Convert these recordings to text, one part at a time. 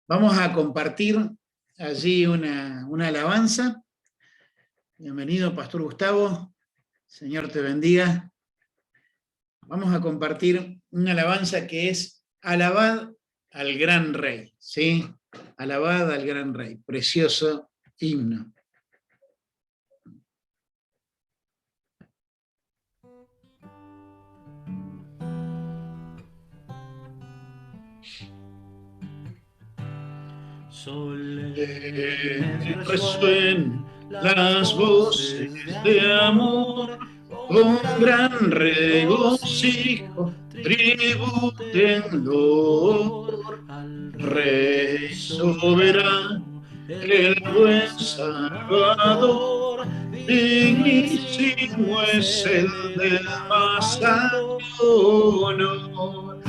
Vamos a compartir allí una alabanza. Bienvenido, Pastor Gustavo. Señor te bendiga. Vamos a compartir una alabanza que es Alabad al Gran Rey, ¿sí? Alabad al Gran Rey. Precioso himno. Solemne resuenan las voces de amor, con gran regocijo tribútenlo al Rey soberano, el buen Salvador. Dignísimo es el del más alto honor.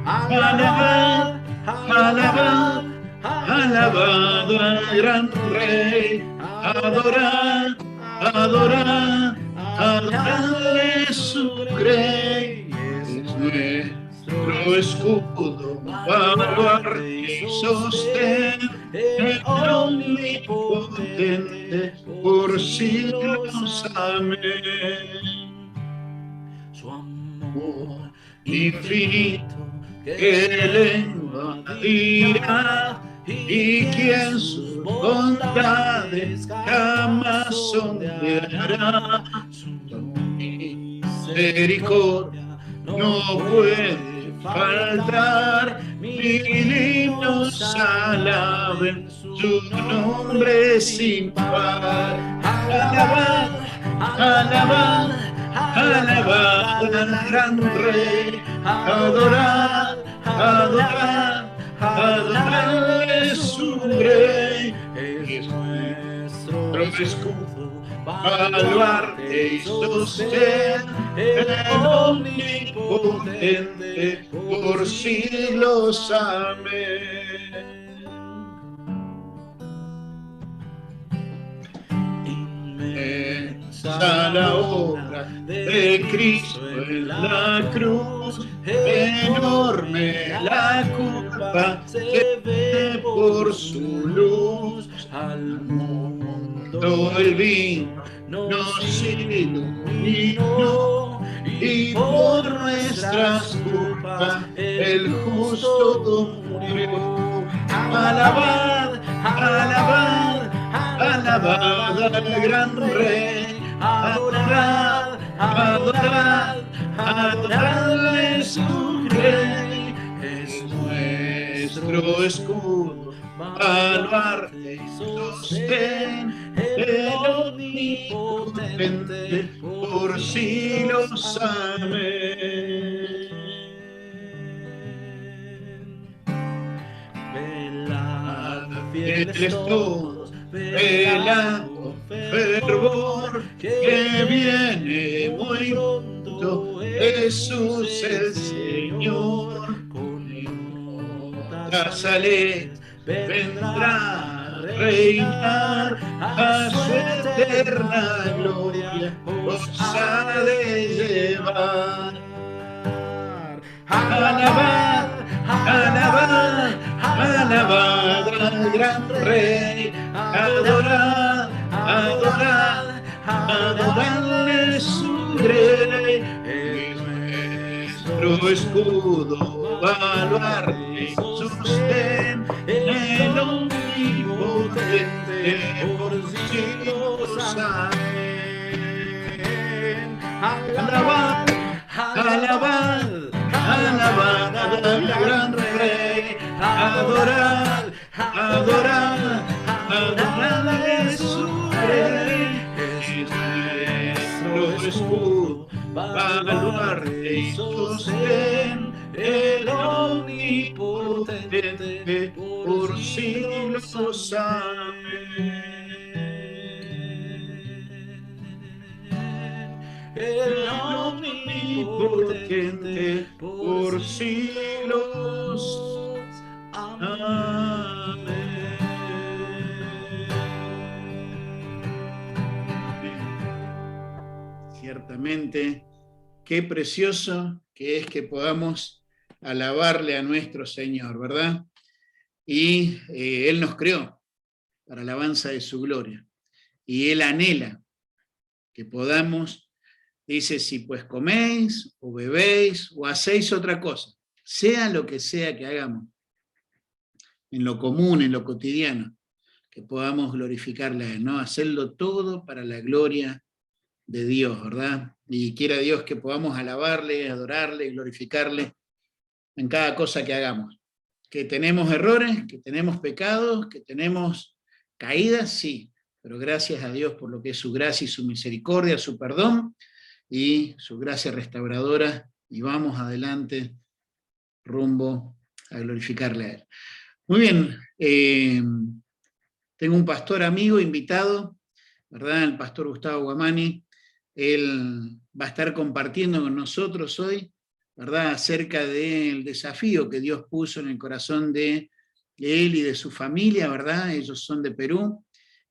Alabad, alabad, alabad al gran Rey, adorad, adorad, adorad su Rey. Es nuestro escudo, baluarte y sostén, el omnipotente por siglos. Amén. Su amor infinito que lengua dirá, y quien sus bondades jamás sondeará. Su misericordia no puede faltar, mil himnos alaben su nombre sin par. Alabad, alabad, alabad al gran Rey, adorad, adorad, adorad su Rey. Es nuestro escudo, baluarte y sostén, el omnipotente por siglos. Amén. Inmensa la obra de Cristo en la cruz, enorme la culpa se ve por su luz. Al mundo el vino nos iluminó, y por nuestras culpas el justo murió. Alabad, alabad, alabad al gran Rey, adorad, adorad, adorad su Rey. Es nuestro escudo, baluarte y sostén, el omnipotente por siglos. Amén. Velad, fieles todos, velad con fervor, que viene muy pronto Jesús el Señor. Con notas alegres vendrá a reinar, a su eterna gloria os ha de llevar. Alabad, alabad, alabad al gran Rey, adorad, adorad, adorad su Rey. Es nuestro escudo, baluarte y sostén, el omnipotente por siglos. Amén. Alabad, alabad, alabad al gran Rey, adorad, adorad, adorad su Rey. Es nuestro escudo, baluarte y sostén, el omnipotente por siglos. Amén. El omnipotente por siglos. Amén. Ciertamente, qué precioso que es que podamos alabarle a nuestro Señor, ¿verdad? Y Él nos creó para alabanza de su gloria. Y Él anhela que podamos, dice, si pues coméis o bebéis o hacéis otra cosa, sea lo que sea que hagamos, en lo común, en lo cotidiano, que podamos glorificarle a Él, ¿no? Hacerlo todo para la gloria de Dios, ¿verdad? Y quiera Dios que podamos alabarle, adorarle, glorificarle en cada cosa que hagamos. Que tenemos errores, que tenemos pecados, que tenemos caídas, sí, pero gracias a Dios por lo que es su gracia y su misericordia, su perdón y su gracia restauradora, y vamos adelante rumbo a glorificarle a Él. Muy bien, tengo un pastor amigo invitado, ¿verdad? El pastor Gustavo Guamani. Él va a estar compartiendo con nosotros hoy, ¿verdad?, acerca del desafío que Dios puso en el corazón de él y de su familia, ¿verdad? Ellos son de Perú.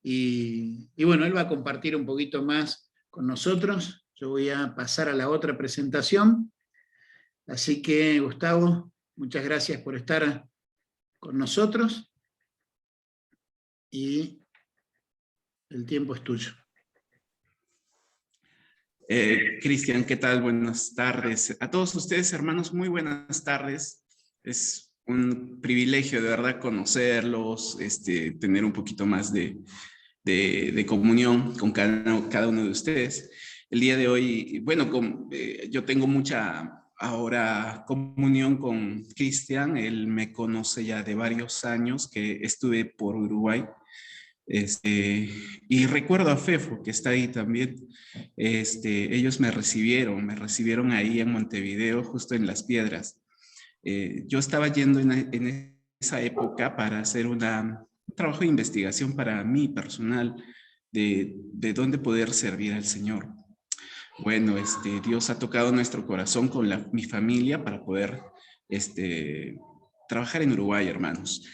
Y bueno, él va a compartir un poquito más con nosotros. Yo voy a pasar a la otra presentación. Así que, Gustavo, muchas gracias por estar con nosotros. Y el tiempo es tuyo. Cristian, ¿qué tal? Buenas tardes. A todos ustedes, hermanos, muy buenas tardes. Es un privilegio de verdad conocerlos, tener un poquito más de comunión con cada uno de ustedes. El día de hoy, bueno, yo tengo mucha ahora comunión con Cristian. Él me conoce ya de varios años que estuve por Uruguay. Y recuerdo a Fefo, que está ahí también. Ellos me recibieron ahí en Montevideo, justo en Las Piedras. Yo estaba yendo en esa época para hacer un trabajo de investigación para mí personal de dónde poder servir al Señor. Bueno, Dios ha tocado nuestro corazón con mi familia para poder trabajar en Uruguay, hermanos.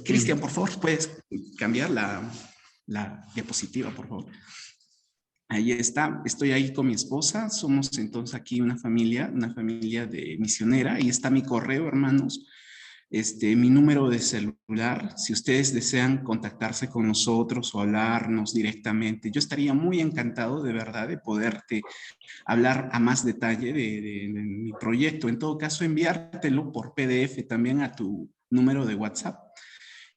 Cristian, por favor, ¿puedes cambiar la diapositiva, por favor? Ahí está, estoy ahí con mi esposa, somos entonces aquí una familia de misionera. Ahí está mi correo, hermanos, mi número de celular. Si ustedes desean contactarse con nosotros o hablarnos directamente, yo estaría muy encantado de verdad de poderte hablar a más detalle de mi proyecto. En todo caso, enviártelo por PDF también a tu número de WhatsApp.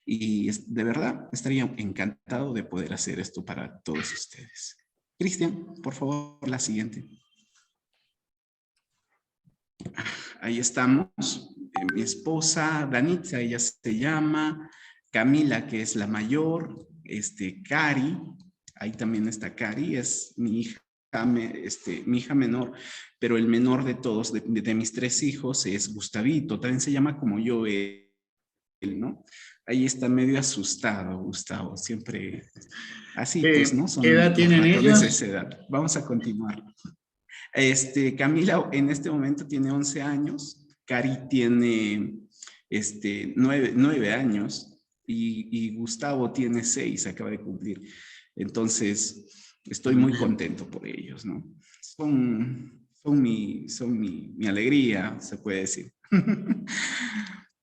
Y de verdad estaría encantado de poder hacer esto para todos ustedes. Cristian, por favor, la siguiente. Ahí estamos. Mi esposa, Danitza, ella se llama. Camila, que es la mayor. Cari, ahí también está Cari, es mi hija. Mi hija menor, pero el menor de todos, de mis 3 hijos, es Gustavito, también se llama como yo, ¿no? Ahí está medio asustado, Gustavo, siempre así, pues, ¿no? Son ¿Qué edad tienen ellos? De esa edad. Vamos a continuar. Camila en este momento tiene 11 años, Cari tiene 9 años y Gustavo tiene 6, acaba de cumplir. Entonces, estoy muy contento por ellos, ¿no? Son mi alegría, se puede decir.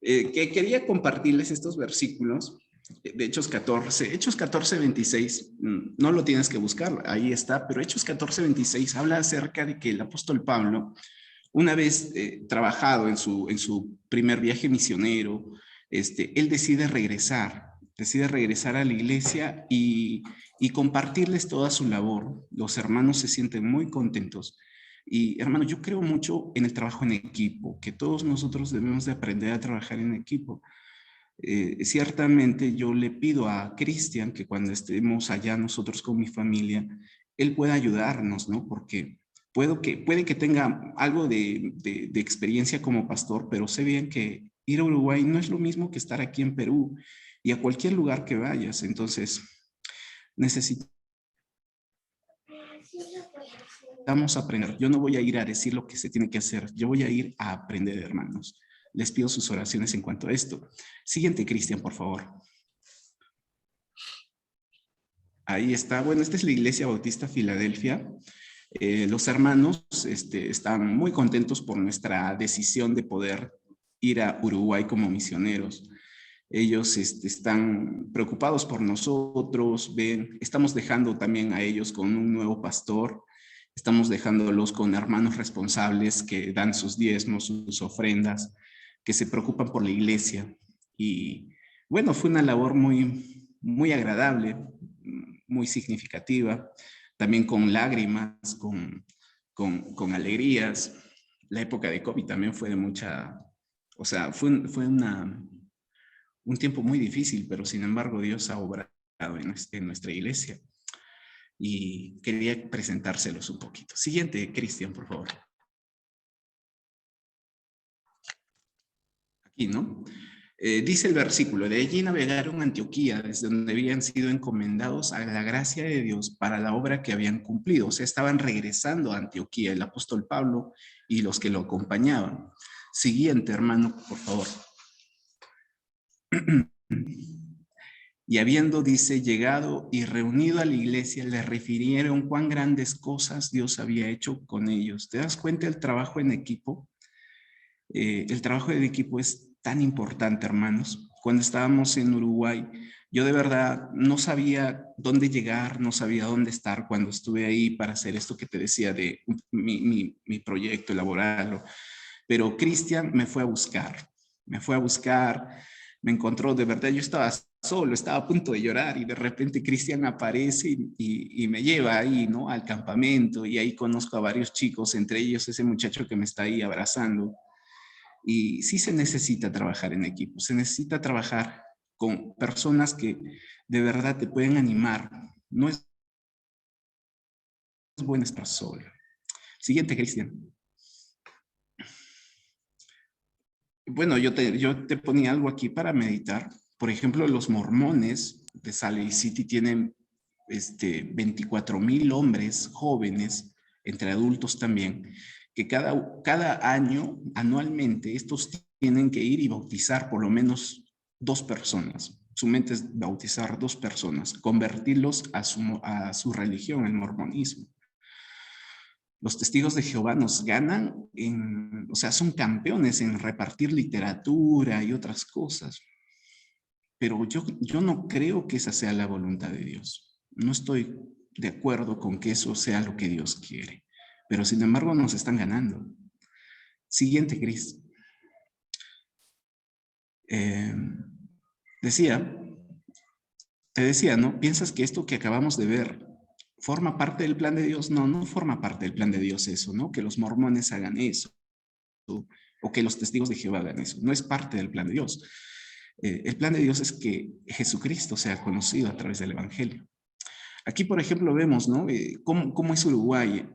Que quería compartirles estos versículos de Hechos 14. Hechos 14, 26, no lo tienes que buscar, ahí está, pero Hechos 14, 26 habla acerca de que el apóstol Pablo, una vez trabajado en su primer viaje misionero, él decide regresar a la iglesia y compartirles toda su labor. Los hermanos se sienten muy contentos. Y hermano, yo creo mucho en el trabajo en equipo, que todos nosotros debemos de aprender a trabajar en equipo. Ciertamente yo le pido a Cristian que cuando estemos allá nosotros con mi familia, él pueda ayudarnos, ¿no? Porque puede que tenga algo de experiencia como pastor, pero sé bien que ir a Uruguay no es lo mismo que estar aquí en Perú y a cualquier lugar que vayas. Entonces, necesitamos aprender. Yo no voy a ir a decir lo que se tiene que hacer, yo voy a ir a aprender, hermanos. Les pido sus oraciones en cuanto a esto. Siguiente, Cristian, por favor. Ahí está. Bueno, esta es la Iglesia Bautista Filadelfia. Los hermanos están muy contentos por nuestra decisión de poder ir a Uruguay como misioneros. Ellos están preocupados por nosotros, estamos dejando también a ellos con un nuevo pastor, estamos dejándolos con hermanos responsables que dan sus diezmos, sus ofrendas, que se preocupan por la iglesia. Y bueno, fue una labor muy, muy agradable, muy significativa, también con lágrimas, con alegrías. La época de COVID también fue de mucha, o sea, fue un tiempo muy difícil, pero sin embargo Dios ha obrado en nuestra iglesia. Y quería presentárselos un poquito. Siguiente, Cristian, por favor. Aquí, ¿no? Dice el versículo, de allí navegaron a Antioquía, desde donde habían sido encomendados a la gracia de Dios para la obra que habían cumplido. O sea, estaban regresando a Antioquía, el apóstol Pablo y los que lo acompañaban. Siguiente, hermano, por favor. Y habiendo, dice, llegado y reunido a la iglesia, le refirieron cuán grandes cosas Dios había hecho con ellos. ¿Te das cuenta del trabajo en equipo? El trabajo en equipo es tan importante, hermanos. Cuando estábamos en Uruguay, yo de verdad no sabía dónde llegar, no sabía dónde estar cuando estuve ahí para hacer esto que te decía de mi proyecto, elaborarlo. Pero Cristian me fue a buscar, me encontró, de verdad yo estaba solo, estaba a punto de llorar y de repente Cristian aparece y me lleva ahí, ¿no? Al campamento y ahí conozco a varios chicos, entre ellos ese muchacho que me está ahí abrazando. Y sí se necesita trabajar en equipo, se necesita trabajar con personas que de verdad te pueden animar. No es bueno estar solo. Siguiente, Cristian. Bueno, yo te ponía algo aquí para meditar. Por ejemplo, los mormones de Salt Lake City tienen 24,000 hombres jóvenes, entre adultos también, que cada año, anualmente, estos tienen que ir y bautizar por lo menos 2 personas. Su mente es bautizar 2 personas, convertirlos a su religión, el mormonismo. Los testigos de Jehová nos ganan, o sea, son campeones en repartir literatura y otras cosas. Pero yo no creo que esa sea la voluntad de Dios. No estoy de acuerdo con que eso sea lo que Dios quiere. Pero sin embargo nos están ganando. Siguiente, Cris. Te decía, ¿no? ¿Piensas que esto que acabamos de ver forma parte del plan de Dios? No, no forma parte del plan de Dios eso, ¿no? Que los mormones hagan eso o que los testigos de Jehová hagan eso. No es parte del plan de Dios. El plan de Dios es que Jesucristo sea conocido a través del Evangelio. Aquí, por ejemplo, vemos, ¿no? Cómo es Uruguay.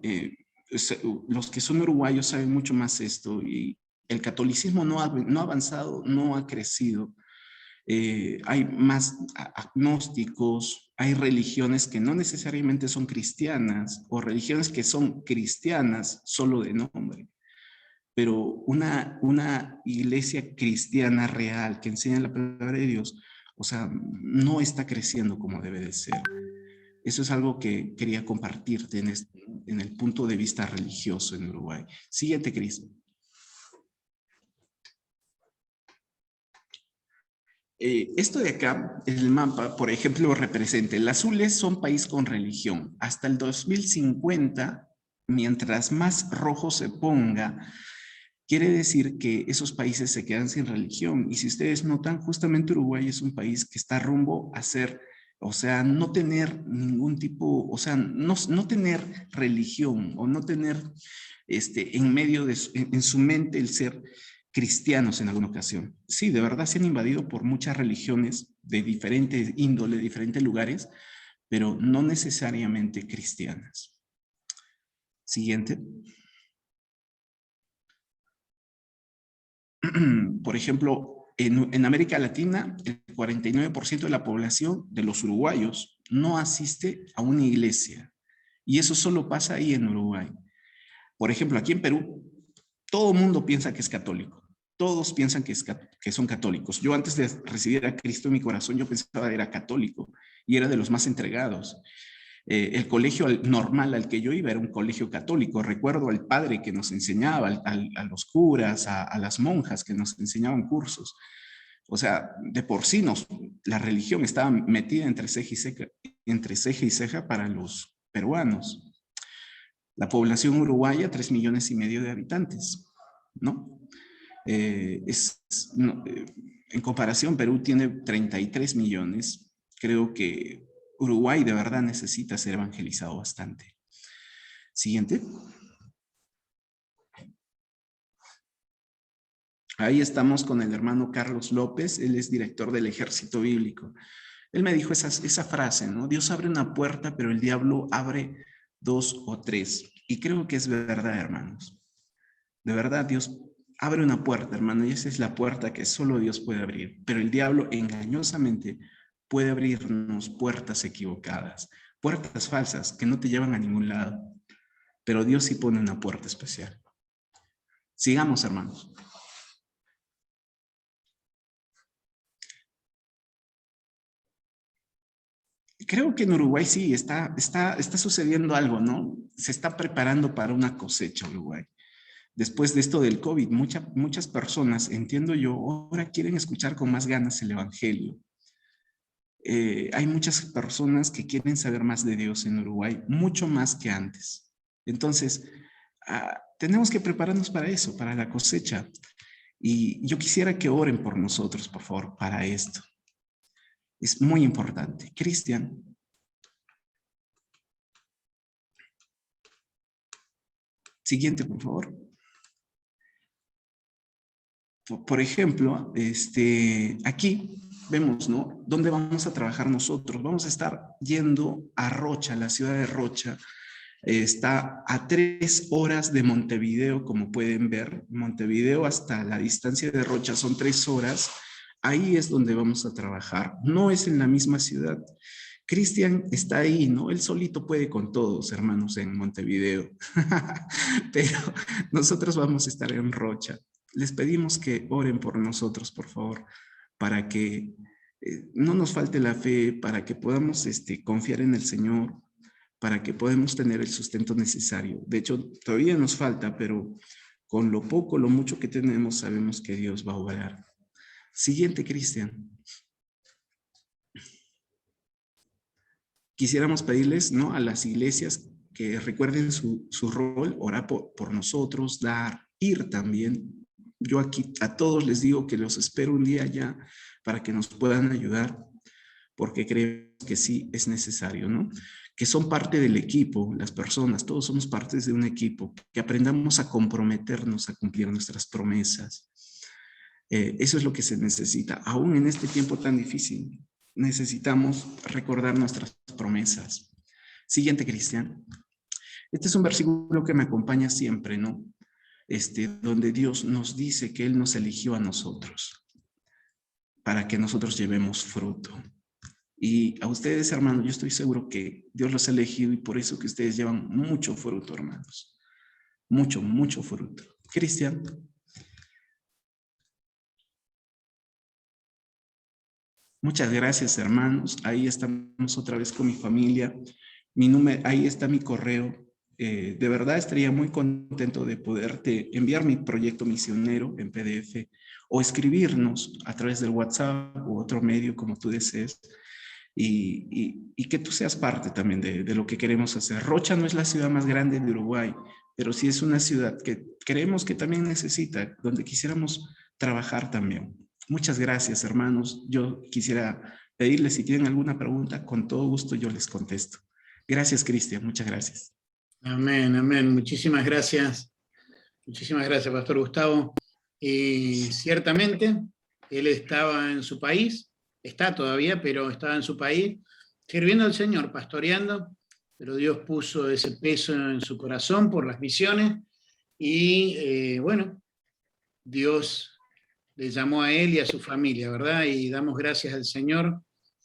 Los que son uruguayos saben mucho más esto y el catolicismo no ha avanzado, no ha crecido. Hay más agnósticos, hay religiones que no necesariamente son cristianas o religiones que son cristianas solo de nombre. Pero una iglesia cristiana real que enseña la palabra de Dios, o sea, no está creciendo como debe de ser. Eso es algo que quería compartirte en el punto de vista religioso en Uruguay. Siguiente, Cris. Esto de acá, el mapa, por ejemplo, representa, el azul son país con religión. Hasta el 2050, mientras más rojo se ponga, quiere decir que esos países se quedan sin religión. Y si ustedes notan, justamente Uruguay es un país que está rumbo a ser, o sea, no tener ningún tipo, o sea, no tener religión o no tener en medio de en su mente el ser cristianos en alguna ocasión. Sí, de verdad se han invadido por muchas religiones de diferentes índole, de diferentes lugares, pero no necesariamente cristianas. Siguiente. Por ejemplo, en América Latina, el 49% de la población de los uruguayos no asiste a una iglesia. Y eso solo pasa ahí en Uruguay. Por ejemplo, aquí en Perú, todo el mundo piensa que es católico. Todos piensan que son católicos. Yo antes de recibir a Cristo en mi corazón, yo pensaba que era católico y era de los más entregados. El colegio normal al que yo iba era un colegio católico. Recuerdo al padre que nos enseñaba, a los curas, a las monjas que nos enseñaban cursos. O sea, de por sí la religión estaba metida entre ceja y ceja para los peruanos. La población uruguaya, 3,5 millones de habitantes, ¿no? En comparación, Perú tiene 33 millones. Creo que Uruguay de verdad necesita ser evangelizado bastante. Siguiente. Ahí estamos con el hermano Carlos López, él es director del Ejército Bíblico. Él me dijo esa frase, ¿no? Dios abre una puerta, pero el diablo abre 2 o 3. Y creo que es verdad, hermanos. De verdad, Dios abre una puerta, hermano, y esa es la puerta que solo Dios puede abrir. Pero el diablo engañosamente puede abrirnos puertas equivocadas, puertas falsas que no te llevan a ningún lado. Pero Dios sí pone una puerta especial. Sigamos, hermanos. Creo que en Uruguay sí está sucediendo algo, ¿no? Se está preparando para una cosecha Uruguay. Después de esto del COVID, muchas personas, entiendo yo, ahora quieren escuchar con más ganas el Evangelio. Hay muchas personas que quieren saber más de Dios en Uruguay, mucho más que antes. Entonces, tenemos que prepararnos para eso, para la cosecha. Y yo quisiera que oren por nosotros, por favor, para esto. Es muy importante. Cristian. Siguiente, por favor. Por ejemplo, aquí vemos, ¿no? ¿Dónde vamos a trabajar nosotros? Vamos a estar yendo a Rocha, la ciudad de Rocha. Está a 3 horas de Montevideo, como pueden ver. Montevideo hasta la distancia de Rocha son 3 horas. Ahí es donde vamos a trabajar. No es en la misma ciudad. Cristian está ahí, ¿no? Él solito puede con todos, hermanos, en Montevideo. Pero nosotros vamos a estar en Rocha. Les pedimos que oren por nosotros, por favor, para que no nos falte la fe, para que podamos confiar en el Señor, para que podamos tener el sustento necesario. De hecho, todavía nos falta, pero con lo poco, lo mucho que tenemos, sabemos que Dios va a obrar. Siguiente, Cristian. Quisiéramos pedirles, ¿no?, a las iglesias que recuerden su rol, orar por nosotros, dar, ir también. Yo aquí a todos les digo que los espero un día ya para que nos puedan ayudar, porque creemos que sí es necesario, ¿no? Que son parte del equipo, las personas, todos somos partes de un equipo, que aprendamos a comprometernos a cumplir nuestras promesas. Eso es lo que se necesita, aún en este tiempo tan difícil. Necesitamos recordar nuestras promesas. Siguiente, Cristian. Este es un versículo que me acompaña siempre, ¿no? Donde Dios nos dice que Él nos eligió a nosotros para que nosotros llevemos fruto. Y a ustedes, hermanos, yo estoy seguro que Dios los ha elegido y por eso que ustedes llevan mucho fruto, hermanos. Mucho, mucho fruto. Cristian. Muchas gracias, hermanos. Ahí estamos otra vez con mi familia. Ahí está mi correo. De verdad estaría muy contento de poderte enviar mi proyecto misionero en PDF o escribirnos a través del WhatsApp u otro medio como tú desees y que tú seas parte también de lo que queremos hacer. Rocha no es la ciudad más grande de Uruguay, pero sí es una ciudad que creemos que también necesita, donde quisiéramos trabajar también. Muchas gracias, hermanos. Yo quisiera pedirles si tienen alguna pregunta, con todo gusto yo les contesto. Gracias, Cristian. Muchas gracias. Amén, amén. Muchísimas gracias. Muchísimas gracias, Pastor Gustavo. Y ciertamente, él estaba en su país, está todavía, pero estaba en su país, sirviendo al Señor, pastoreando, pero Dios puso ese peso en su corazón por las misiones y bueno, Dios le llamó a él y a su familia, ¿verdad? Y damos gracias al Señor.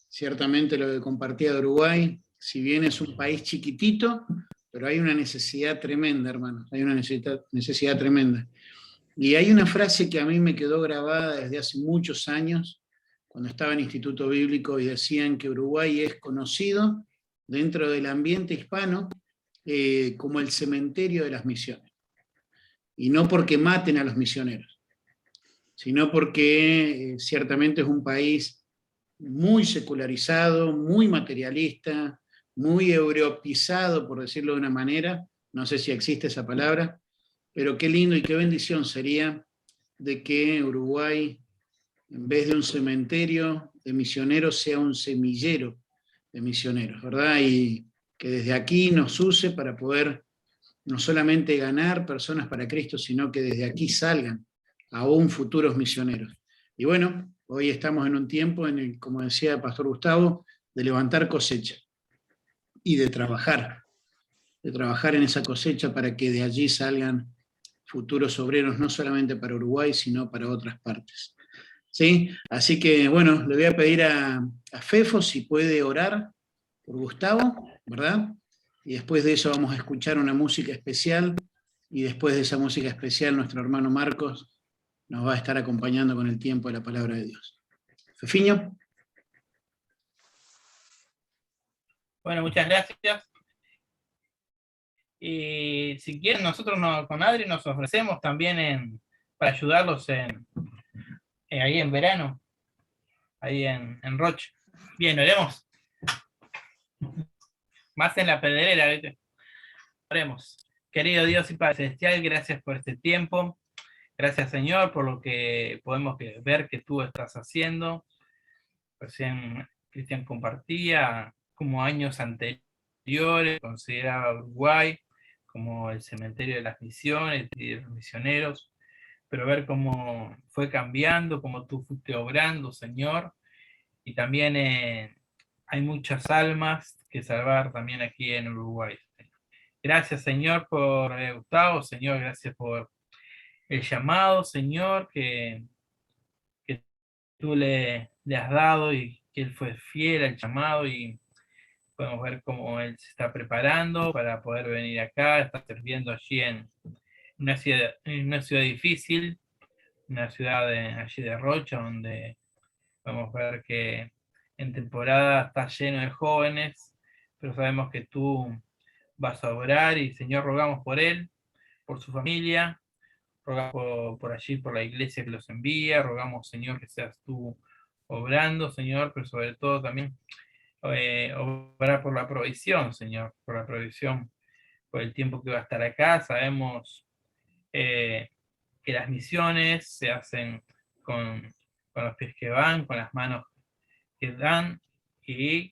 Ciertamente lo que compartía de Uruguay, si bien es un país chiquitito, pero hay una necesidad tremenda, hermanos, hay una necesidad tremenda. Y hay una frase que a mí me quedó grabada desde hace muchos años, cuando estaba en Instituto Bíblico y decían que Uruguay es conocido dentro del ambiente hispano como el cementerio de las misiones. Y no porque maten a los misioneros, sino porque ciertamente es un país muy secularizado, muy materialista, muy europeizado, por decirlo de una manera, no sé si existe esa palabra, pero qué lindo y qué bendición sería de que Uruguay, en vez de un cementerio de misioneros, sea un semillero de misioneros, ¿verdad? Y que desde aquí nos use para poder no solamente ganar personas para Cristo, sino que desde aquí salgan aún futuros misioneros. Y bueno, hoy estamos en un tiempo en el, como decía el pastor Gustavo, de levantar cosecha y de trabajar en esa cosecha para que de allí salgan futuros obreros, no solamente para Uruguay, sino para otras partes. ¿Sí? Así que, bueno, le voy a pedir a Fefo si puede orar por Gustavo, ¿verdad? Y después de eso vamos a escuchar una música especial, y después de esa música especial nuestro hermano Marcos nos va a estar acompañando con el tiempo de la palabra de Dios. Fefiño. Bueno, muchas gracias. Y si quieren, nosotros con Adri nos ofrecemos también para ayudarlos ahí en verano, ahí en Roche. Bien, oremos. Más en la pedrera, ¿viste? Oremos. Querido Dios y Padre Celestial, gracias por este tiempo. Gracias, Señor, por lo que podemos ver que tú estás haciendo. Recién Cristian compartía como años anteriores consideraba Uruguay como el cementerio de las misiones y de los misioneros, pero ver cómo fue cambiando, cómo tú fuiste obrando, Señor, y también hay muchas almas que salvar también aquí en Uruguay. Gracias, Señor, por Gustavo, Señor, gracias por el llamado, Señor, que tú le has dado y que él fue fiel al llamado, y podemos ver cómo él se está preparando para poder venir acá, está sirviendo allí en una ciudad difícil, una ciudad allí de Rocha, donde podemos ver que en temporada está lleno de jóvenes, pero sabemos que tú vas a orar, y Señor, rogamos por él, por su familia, rogamos por allí, por la iglesia que los envía, rogamos, Señor, que seas tú obrando, Señor, pero sobre todo también obrar por la provisión, Señor, por la provisión, por el tiempo que va a estar acá. Sabemos que las misiones se hacen con los pies que van, con las manos que dan y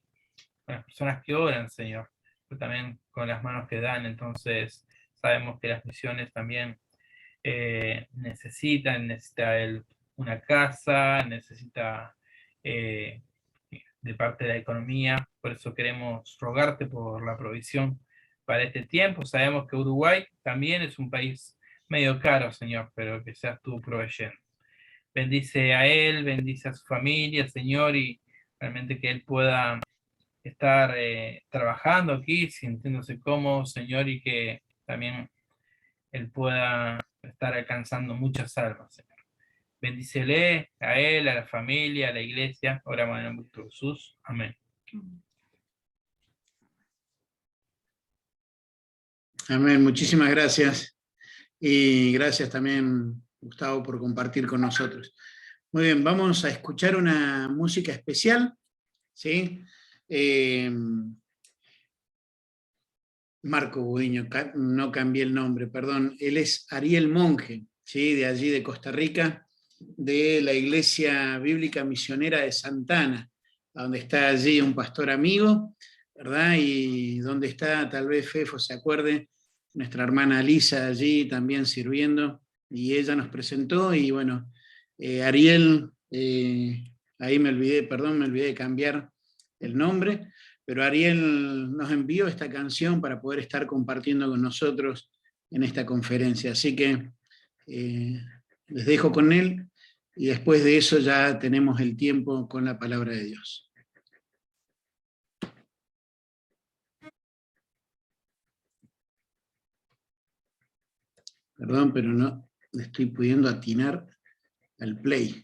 con las personas que oran, Señor, pero también con las manos que dan. Entonces sabemos que las misiones también necesita una casa, necesita de parte de la economía. Por eso queremos rogarte por la provisión para este tiempo. Sabemos que Uruguay también es un país medio caro, Señor, pero que seas tú proveyendo. Bendice a él, bendice a su familia, Señor, y realmente que él pueda estar trabajando aquí, sintiéndose cómodo, Señor, y que también él pueda estar alcanzando muchas almas, Señor. Bendícele a él, a la familia, a la iglesia. Oramos en el nombre de Jesús. Amén. Amén, muchísimas gracias. Y gracias también, Gustavo, por compartir con nosotros. Muy bien, vamos a escuchar una música especial, ¿sí? Marco Budiño, no cambié el nombre, perdón. Él es Ariel Monje, ¿sí? De allí de Costa Rica, de la Iglesia Bíblica Misionera de Santana, donde está allí un pastor amigo, ¿verdad? Y donde está, tal vez Fefo se acuerde, nuestra hermana Lisa allí también sirviendo, y ella nos presentó, y bueno, Ariel, ahí me olvidé de cambiar el nombre, pero Ariel nos envió esta canción para poder estar compartiendo con nosotros en esta conferencia. Así que les dejo con él, y después de eso ya tenemos el tiempo con la palabra de Dios. Perdón, pero no le estoy pudiendo atinar al play.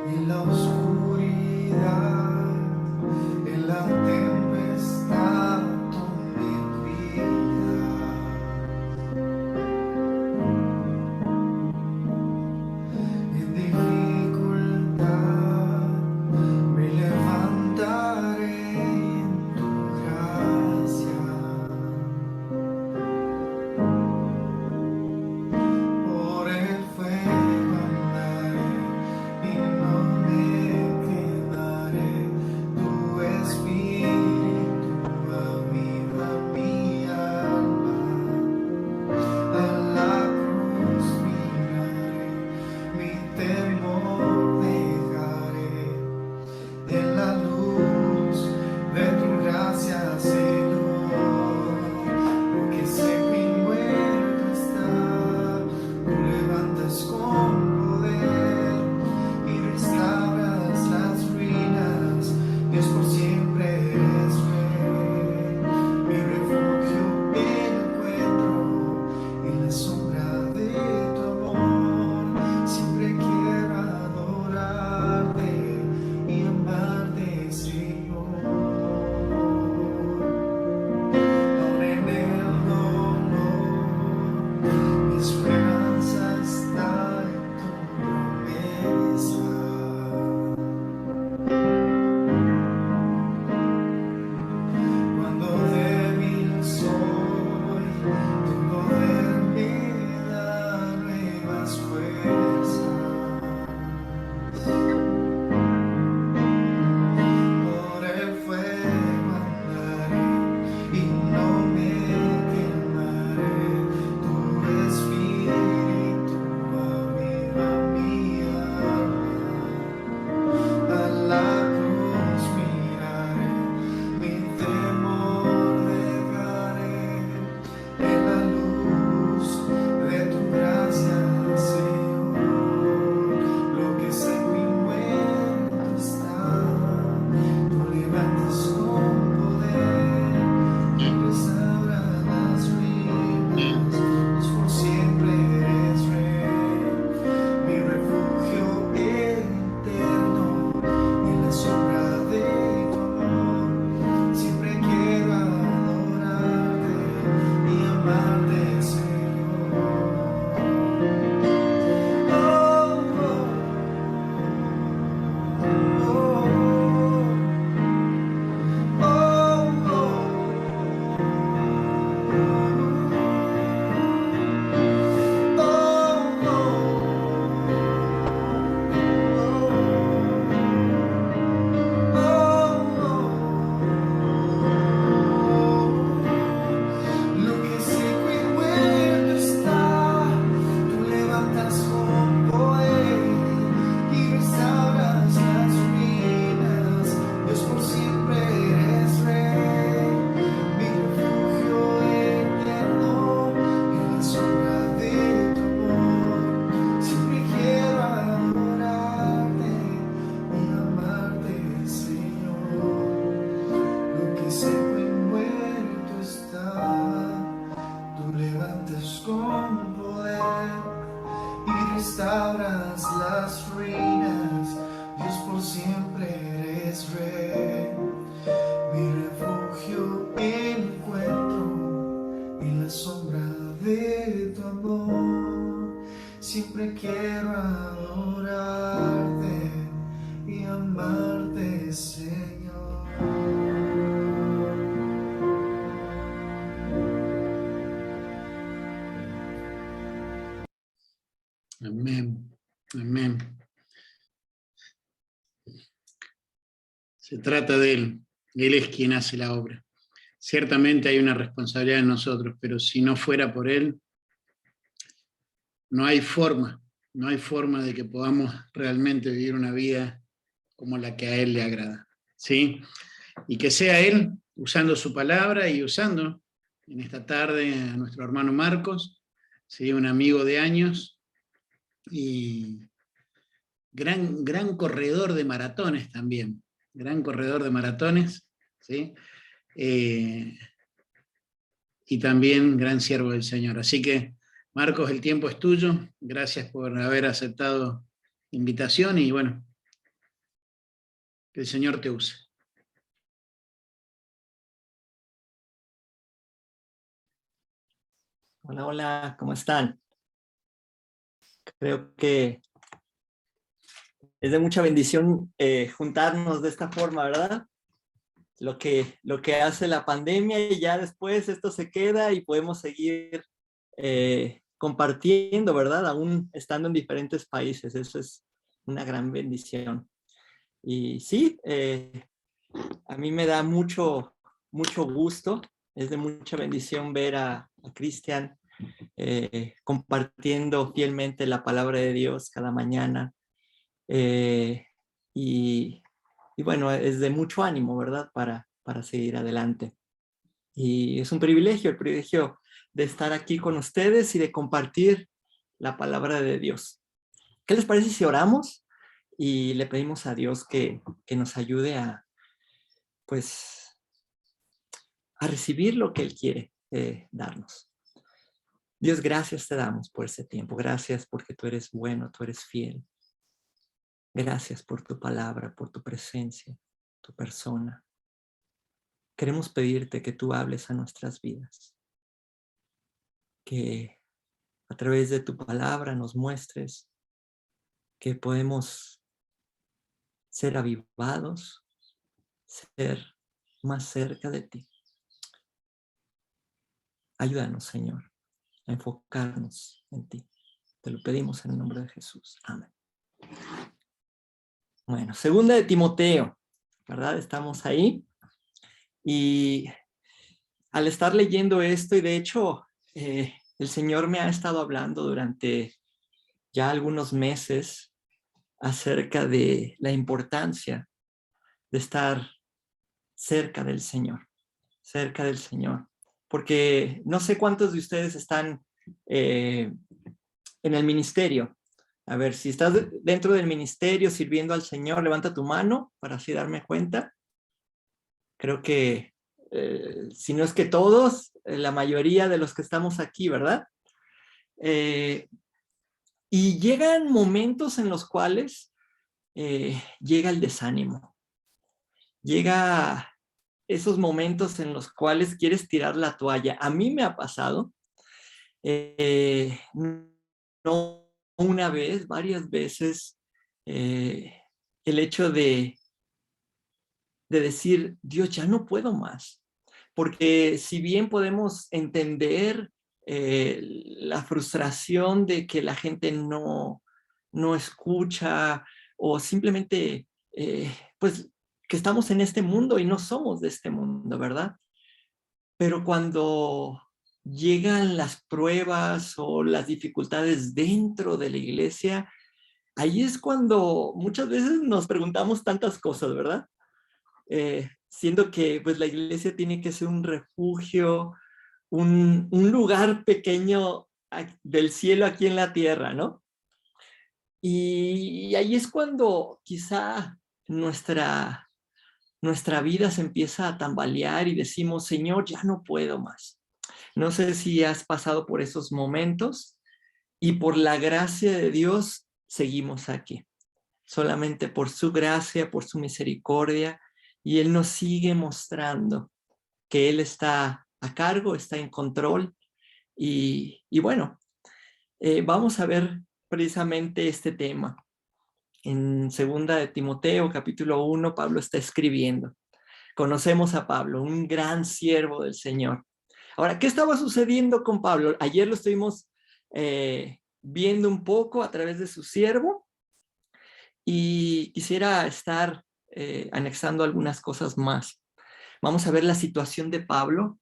en la oscuridad, en la tempestad, tú me cuidas. En dificultad me levantaré en tu gracia. Por el fuego andaré y no me quemaré. Tu espíritu aviva mi alma. A la cruz miraré, mi temor dejaré. En la luz de tu gracia, Señor, porque seco y muerto está, tú levantas con poder y restauras las ruinas. Dios, por siempre eres rey, mi refugio encuentro en la sombra de tu amor. Siempre quiero adorarte y amarte, Señor. Aún en el dolor, mi esperanza está en tu promesa. Cuando débil soy, tu poder me da nuevas fuerzas. Por el fuego andaré y no me quemaré. Tu espíritu aviva mi alma. A la cruz miraré, mi temor dejaré. En la luz de tu gracia, Señor, lo que seco y muerto está, tú levantas con poder y restauras las ruinas. Dios, por siempre eres rey, mi refugio eterno en la sombra de tu amor. Siempre quiero adorarte y amarte, Señor. Oh, oh, lo que seco y muerto está, tú levantas con poder y restauras las ruinas. Dios, por siempre eres rey, mi refugio eterno en la sombra de tu amor. Siempre quiero adorarte y amarte, Señor. Lo que seco y muerto está, tú levantas con poder y restauras las ruinas. Dios, por siempre eres rey, mi refugio encuentro en la sombra de tu amor. Siempre quiero adorarte y amarte, Señor. Amén. Amén. Se trata de Él. Él es quien hace la obra. Ciertamente hay una responsabilidad en nosotros, pero si no fuera por Él, no hay forma de que podamos realmente vivir una vida como la que a Él le agrada. ¿Sí? Y que sea Él usando su palabra y usando en esta tarde a nuestro hermano Marcos, ¿sí? Un amigo de años y gran corredor de maratones también, gran corredor de maratones, ¿sí? Y también gran siervo del Señor. Así que, Marcos, el tiempo es tuyo, gracias por haber aceptado la invitación y bueno, Que el Señor te use. Hola, hola, ¿cómo están? Creo que es de mucha bendición juntarnos de esta forma, ¿verdad? Lo que hace la pandemia, y ya después esto se queda y podemos seguir compartiendo, ¿verdad? Aún estando en diferentes países. Eso es una gran bendición. Y sí, a mí me da mucho gusto. Es de mucha bendición ver a Cristian compartiendo fielmente la palabra de Dios cada mañana. Y bueno, es de mucho ánimo, ¿verdad? Para seguir adelante. Y es un privilegio, el privilegio de estar aquí con ustedes y de compartir la palabra de Dios. ¿Qué les parece si oramos y le pedimos a Dios que nos ayude pues, a recibir lo que Él quiere darnos? Dios, gracias te damos por ese tiempo. Gracias porque tú eres bueno, tú eres fiel. Gracias por tu palabra, por tu presencia, tu persona. Queremos pedirte que tú hables a nuestras vidas. Que a través de tu palabra nos muestres que podemos ser avivados, ser más cerca de ti. Ayúdanos, Señor, a enfocarnos en ti. Te lo pedimos en el nombre de Jesús. Amén. Bueno, segunda de Timoteo, ¿verdad? Estamos ahí. Y al estar leyendo esto, y de hecho, el Señor me ha estado hablando durante ya algunos meses acerca de la importancia de estar cerca del Señor, porque no sé cuántos de ustedes están en el ministerio. A ver, si estás dentro del ministerio sirviendo al Señor, levanta tu mano para así darme cuenta. Creo que, si no es que todos, la mayoría de los que estamos aquí, ¿verdad? Y llegan momentos en los cuales llega el desánimo. Llega esos momentos en los cuales quieres tirar la toalla. A mí me ha pasado, no una vez, varias veces, el hecho de decir, Dios, ya no puedo más. Porque si bien podemos entender la frustración de que la gente no escucha, o simplemente, pues, que estamos en este mundo y no somos de este mundo, ¿verdad? Pero cuando llegan las pruebas o las dificultades dentro de la iglesia, ahí es cuando muchas veces nos preguntamos tantas cosas, ¿verdad? Siendo que pues la iglesia tiene que ser un refugio, un lugar pequeño del cielo aquí en la tierra, ¿no? Y ahí es cuando quizá nuestra vida se empieza a tambalear y decimos, Señor, ya no puedo más. No sé si has pasado por esos momentos, y por la gracia de Dios seguimos aquí. Solamente por su gracia, por su misericordia, y Él nos sigue mostrando que Él está a cargo, está en control. Y bueno, vamos a ver precisamente este tema. En segunda de Timoteo, capítulo 1, Pablo está escribiendo. Conocemos a Pablo, un gran siervo del Señor. Ahora, ¿qué estaba sucediendo con Pablo? Ayer lo estuvimos viendo un poco a través de su siervo, y quisiera estar anexando algunas cosas más. Vamos a ver la situación de Pablo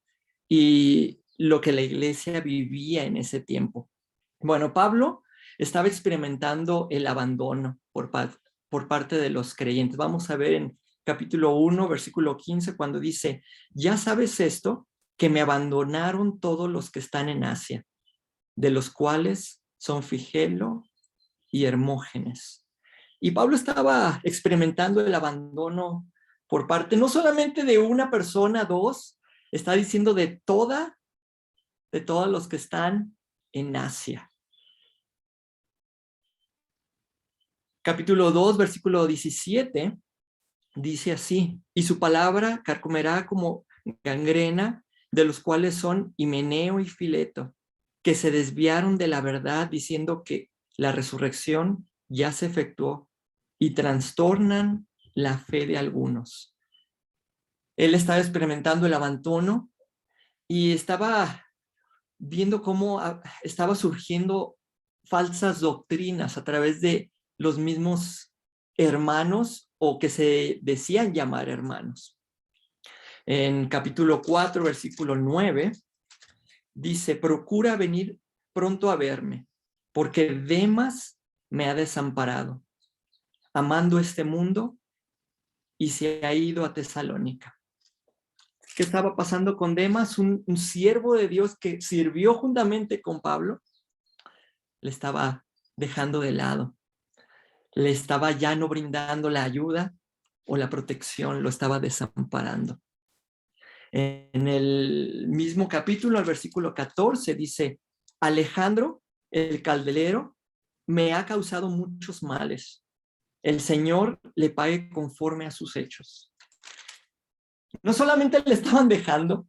y lo que la iglesia vivía en ese tiempo. Bueno, Pablo estaba experimentando el abandono por parte de los creyentes. Vamos a ver en capítulo 1, versículo 15, cuando dice, ya sabes esto, que me abandonaron todos los que están en Asia, de los cuales son Figelo y Hermógenes. Y Pablo estaba experimentando el abandono por parte no solamente de una persona, dos, está diciendo de todos los que están en Asia. Capítulo 2, versículo 17, dice así: y su palabra carcomerá como gangrena, de los cuales son Himeneo y Fileto, que se desviaron de la verdad diciendo que la resurrección ya se efectuó y trastornan la fe de algunos. Él estaba experimentando el abandono y estaba viendo cómo estaba surgiendo falsas doctrinas a través de los mismos hermanos o que se decían llamar hermanos. En capítulo 4, versículo 9, dice: procura venir pronto a verme, porque Demas me ha desamparado, amando este mundo, y se ha ido a Tesalónica. ¿Qué estaba pasando con Demas? Un siervo de Dios que sirvió juntamente con Pablo, le estaba dejando de lado, le estaba ya no brindando la ayuda o la protección, lo estaba desamparando. En el mismo capítulo, al versículo 14, dice: Alejandro, el calderero, me ha causado muchos males. El Señor le pague conforme a sus hechos. No solamente le estaban dejando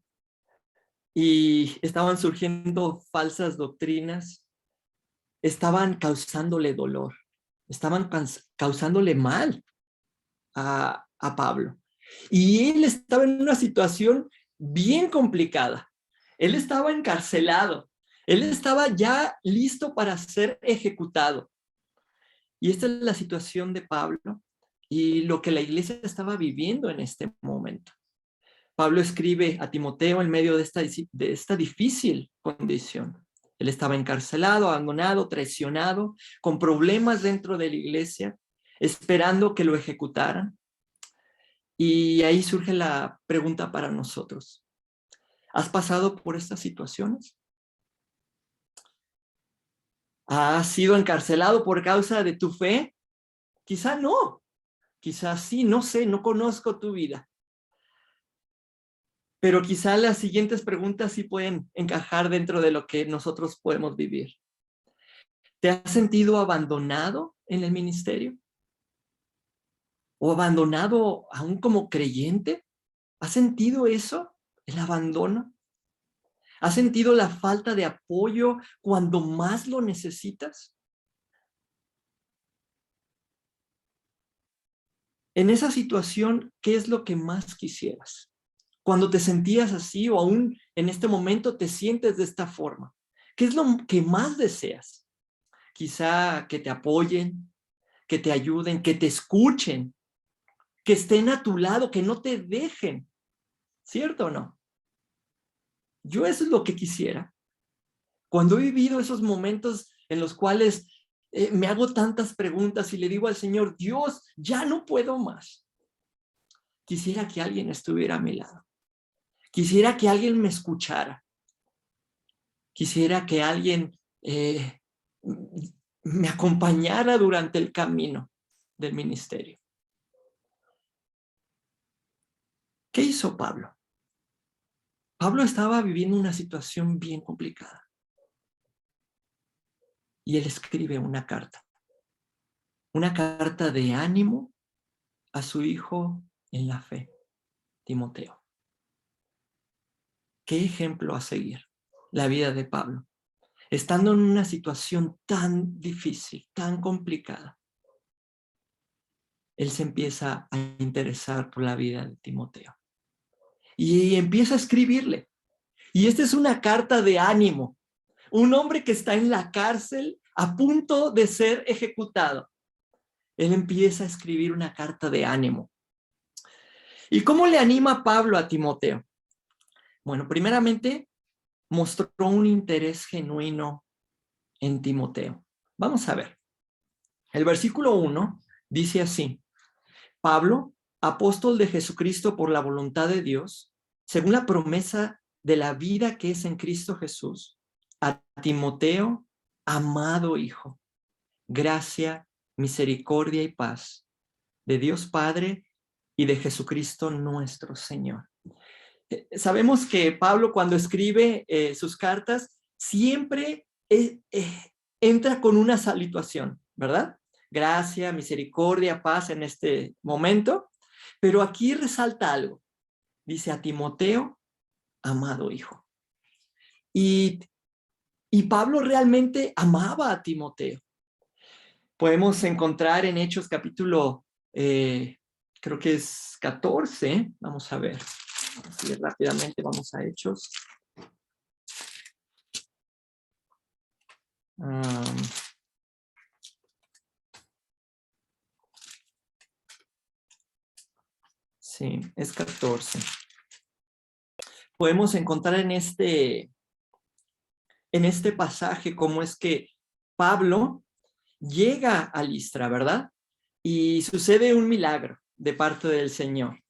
y estaban surgiendo falsas doctrinas, estaban causándole dolor, estaban causándole mal a Pablo. Y él estaba en una situación bien complicada. Él estaba encarcelado. Él estaba ya listo para ser ejecutado. Y esta es la situación de Pablo y lo que la iglesia estaba viviendo en este momento. Pablo escribe a Timoteo en medio de esta difícil condición. Él estaba encarcelado, abandonado, traicionado, con problemas dentro de la iglesia, esperando que lo ejecutaran. Y ahí surge la pregunta para nosotros: ¿has pasado por estas situaciones? ¿Has sido encarcelado por causa de tu fe? Quizá no, quizá sí, no sé, no conozco tu vida. Pero quizá las siguientes preguntas sí pueden encajar dentro de lo que nosotros podemos vivir. ¿Te has sentido abandonado en el ministerio? ¿O abandonado aún como creyente? ¿Has sentido eso? ¿El abandono? ¿Has sentido la falta de apoyo cuando más lo necesitas? En esa situación, ¿qué es lo que más quisieras? Cuando te sentías así o aún en este momento te sientes de esta forma, ¿qué es lo que más deseas? Quizá que te apoyen, que te ayuden, que te escuchen, que estén a tu lado, que no te dejen. ¿Cierto o no? Yo eso es lo que quisiera. Cuando he vivido esos momentos en los cuales me hago tantas preguntas y le digo al Señor: Dios, ya no puedo más. Quisiera que alguien estuviera a mi lado. Quisiera que alguien me escuchara. Quisiera que alguien me acompañara durante el camino del ministerio. ¿Qué hizo Pablo? Pablo estaba viviendo una situación bien complicada. Y él escribe una carta de ánimo a su hijo en la fe, Timoteo. ¿Qué ejemplo a seguir la vida de Pablo? Estando en una situación tan difícil, tan complicada, él se empieza a interesar por la vida de Timoteo. Y empieza a escribirle. Y esta es una carta de ánimo. Un hombre que está en la cárcel a punto de ser ejecutado. Él empieza a escribir una carta de ánimo. ¿Y cómo le anima Pablo a Timoteo? Bueno, primeramente mostró un interés genuino en Timoteo. Vamos a ver. El versículo 1 dice así: Pablo, apóstol de Jesucristo por la voluntad de Dios, según la promesa de la vida que es en Cristo Jesús, a Timoteo, amado hijo, gracia, misericordia y paz de Dios Padre y de Jesucristo nuestro Señor. Sabemos que Pablo, cuando escribe sus cartas, siempre entra con una salutación, ¿verdad? Gracia, misericordia, paz en este momento. Pero aquí resalta algo. Dice a Timoteo, amado hijo. Y Pablo realmente amaba a Timoteo. Podemos encontrar en Hechos capítulo, creo que es 14. Vamos a ver. Así rápidamente vamos a Hechos. Sí, es 14. Podemos encontrar en este pasaje cómo es que Pablo llega a Listra, ¿verdad? Y sucede un milagro de parte del Señor.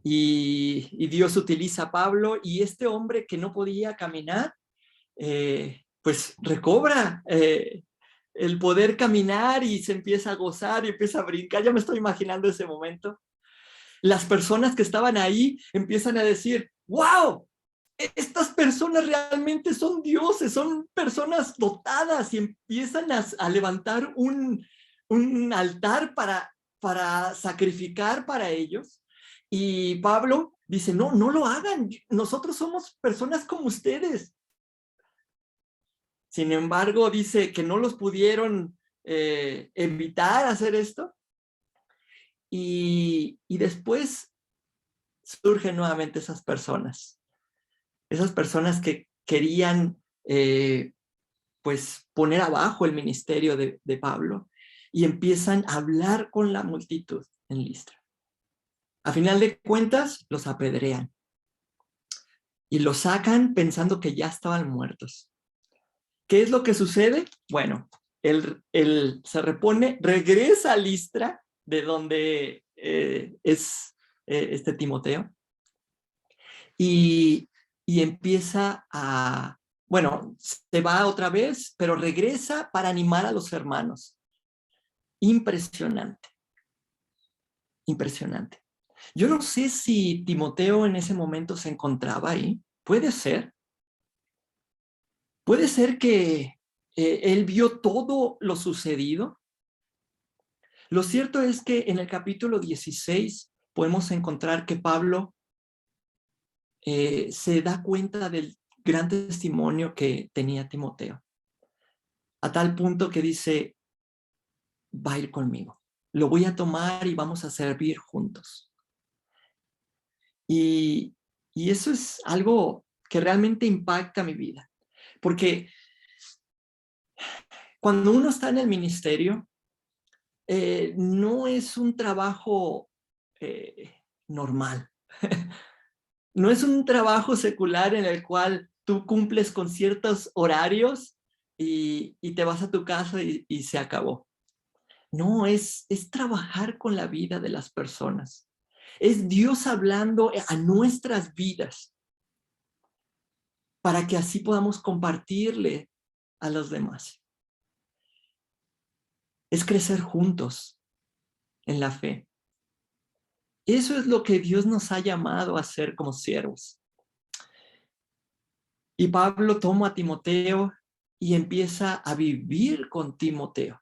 Y Dios utiliza a Pablo, y este hombre que no podía caminar, pues recobra el poder caminar y se empieza a gozar y empieza a brincar. Ya me estoy imaginando ese momento. Las personas que estaban ahí empiezan a decir, ¡wow! Estas personas realmente son dioses, son personas dotadas, y empiezan a levantar un altar para sacrificar para ellos. Y Pablo dice, no lo hagan, nosotros somos personas como ustedes. Sin embargo, dice que no los pudieron evitar hacer esto. Y después surgen nuevamente esas personas que querían pues poner abajo el ministerio de Pablo, y empiezan a hablar con la multitud en Listra. A final de cuentas, los apedrean y los sacan pensando que ya estaban muertos. ¿Qué es lo que sucede? Bueno, él se repone, regresa a Listra, de donde es este Timoteo, y empieza a, bueno, se va otra vez, pero regresa para animar a los hermanos. Impresionante, impresionante. Yo no sé si Timoteo en ese momento se encontraba ahí. Puede ser. Puede ser que él vio todo lo sucedido. Lo cierto es que en el capítulo 16 podemos encontrar que Pablo se da cuenta del gran testimonio que tenía Timoteo, a tal punto que dice, va a ir conmigo, lo voy a tomar y vamos a servir juntos. Y eso es algo que realmente impacta mi vida, porque cuando uno está en el ministerio, no es un trabajo normal. No es un trabajo secular en el cual tú cumples con ciertos horarios y te vas a tu casa y se acabó. No, es trabajar con la vida de las personas. Es Dios hablando a nuestras vidas para que así podamos compartirle a los demás. Es crecer juntos en la fe. Eso es lo que Dios nos ha llamado a hacer como siervos. Y Pablo toma a Timoteo y empieza a vivir con Timoteo,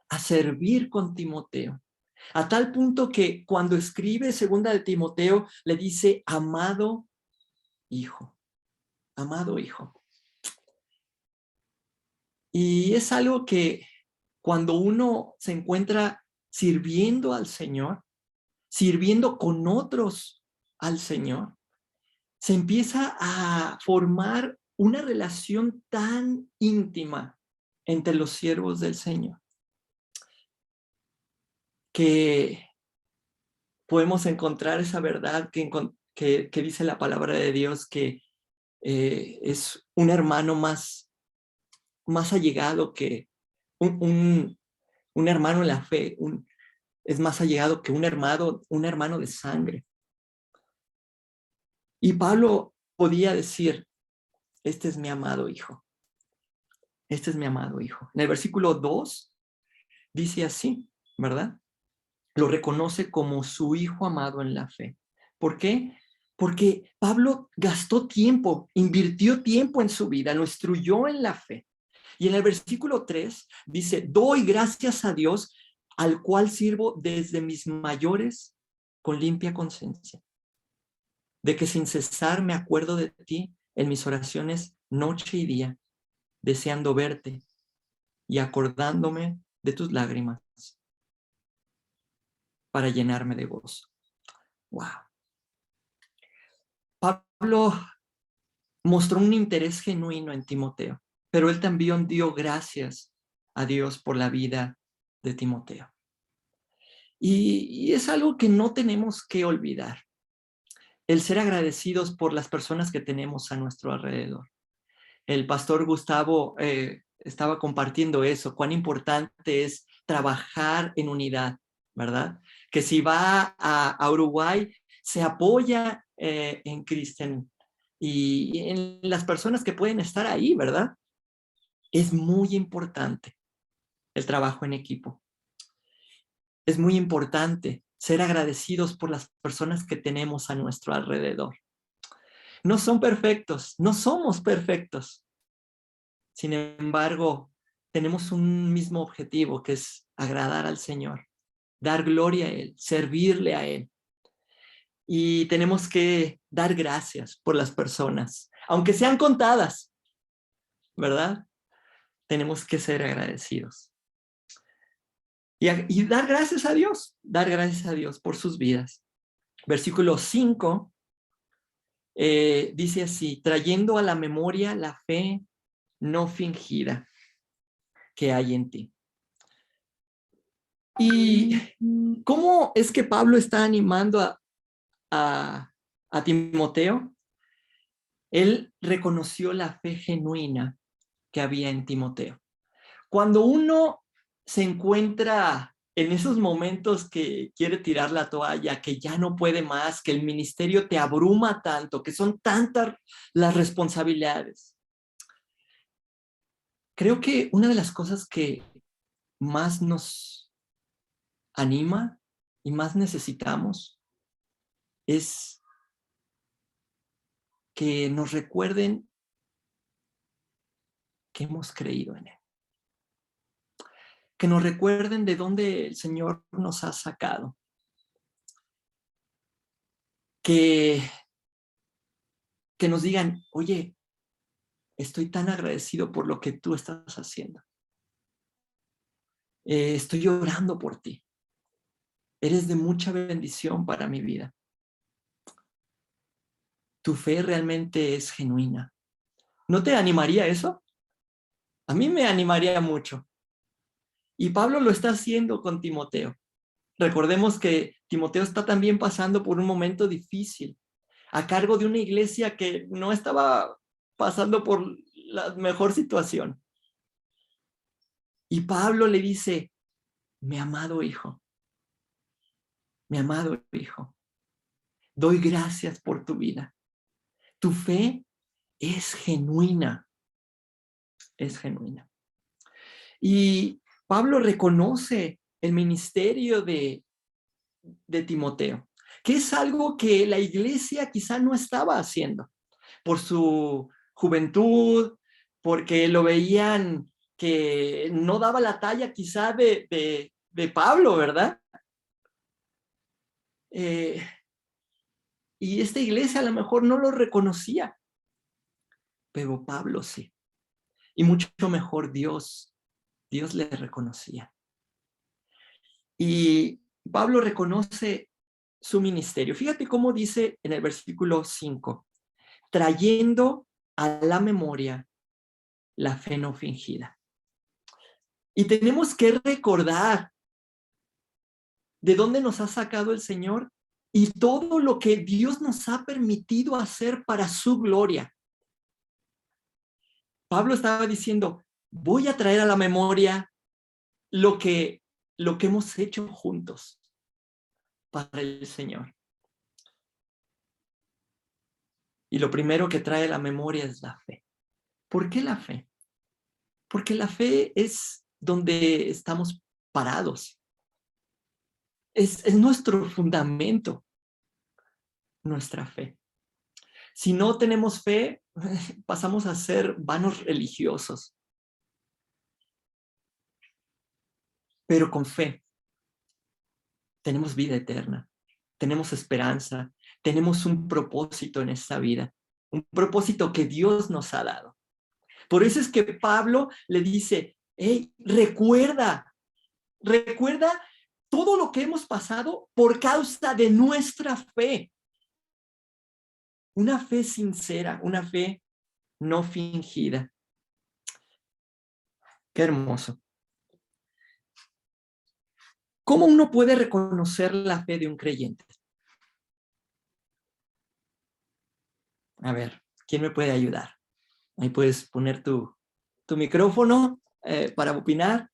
a servir con Timoteo, a tal punto que cuando escribe segunda de Timoteo le dice, amado hijo, amado hijo. Y es algo que cuando uno se encuentra sirviendo al Señor, sirviendo con otros al Señor, se empieza a formar una relación tan íntima entre los siervos del Señor, que podemos encontrar esa verdad que dice la palabra de Dios, que es un hermano más allegado que un hermano en la fe, es más allegado que un hermano de sangre. Y Pablo podía decir, este es mi amado hijo. Este es mi amado hijo. En el versículo 2 dice así, ¿verdad? Lo reconoce como su hijo amado en la fe. ¿Por qué? Porque Pablo gastó tiempo, invirtió tiempo en su vida, lo instruyó en la fe. Y en el versículo 3 dice, doy gracias a Dios al cual sirvo desde mis mayores con limpia conciencia, de que sin cesar me acuerdo de ti en mis oraciones noche y día, deseando verte y acordándome de tus lágrimas para llenarme de gozo. Wow. Pablo mostró un interés genuino en Timoteo, pero él también dio gracias a Dios por la vida de Timoteo. Y es algo que no tenemos que olvidar, el ser agradecidos por las personas que tenemos a nuestro alrededor. El pastor Gustavo estaba compartiendo eso, cuán importante es trabajar en unidad, ¿verdad? Que si va a Uruguay, se apoya en Cristian y en las personas que pueden estar ahí, ¿verdad? Es muy importante el trabajo en equipo. Es muy importante ser agradecidos por las personas que tenemos a nuestro alrededor. No son perfectos, no somos perfectos. Sin embargo, tenemos un mismo objetivo, que es agradar al Señor, dar gloria a Él, servirle a Él. Y tenemos que dar gracias por las personas, aunque sean contadas, ¿verdad? Tenemos que ser agradecidos. Y dar gracias a Dios por sus vidas. Versículo 5 dice así: trayendo a la memoria la fe no fingida que hay en ti. ¿Y cómo es que Pablo está animando a Timoteo? Él reconoció la fe genuina que había en Timoteo. Cuando uno se encuentra en esos momentos que quiere tirar la toalla, que ya no puede más, que el ministerio te abruma tanto, que son tantas las responsabilidades, creo que una de las cosas que más nos anima y más necesitamos es que nos recuerden que hemos creído en Él. Que nos recuerden de dónde el Señor nos ha sacado. Que nos digan: oye, estoy tan agradecido por lo que tú estás haciendo. Estoy orando por ti. Eres de mucha bendición para mi vida. Tu fe realmente es genuina. ¿No te animaría eso? A mí me animaría mucho. Y Pablo lo está haciendo con Timoteo. Recordemos que Timoteo está también pasando por un momento difícil, a cargo de una iglesia que no estaba pasando por la mejor situación. Y Pablo le dice: mi amado hijo, doy gracias por tu vida. Tu fe es genuina. Es genuina. Y Pablo reconoce el ministerio de Timoteo, que es algo que la iglesia quizá no estaba haciendo por su juventud, porque lo veían que no daba la talla quizá de Pablo, ¿verdad? Y esta iglesia a lo mejor no lo reconocía, pero Pablo sí. Y mucho mejor Dios le reconocía. Y Pablo reconoce su ministerio. Fíjate cómo dice en el versículo 5: trayendo a la memoria la fe no fingida. Y tenemos que recordar de dónde nos ha sacado el Señor y todo lo que Dios nos ha permitido hacer para su gloria. Pablo estaba diciendo: voy a traer a la memoria lo que hemos hecho juntos para el Señor. Y lo primero que trae a la memoria es la fe. ¿Por qué la fe? Porque la fe es donde estamos parados. Es nuestro fundamento, nuestra fe. Si no tenemos fe, pasamos a ser vanos religiosos. Pero con fe tenemos vida eterna, tenemos esperanza, tenemos un propósito en esta vida, un propósito que Dios nos ha dado. Por eso es que Pablo le dice, hey, recuerda todo lo que hemos pasado por causa de nuestra fe. Una fe sincera, una fe no fingida. Qué hermoso. ¿Cómo uno puede reconocer la fe de un creyente? A ver, ¿quién me puede ayudar? Ahí puedes poner tu micrófono para opinar.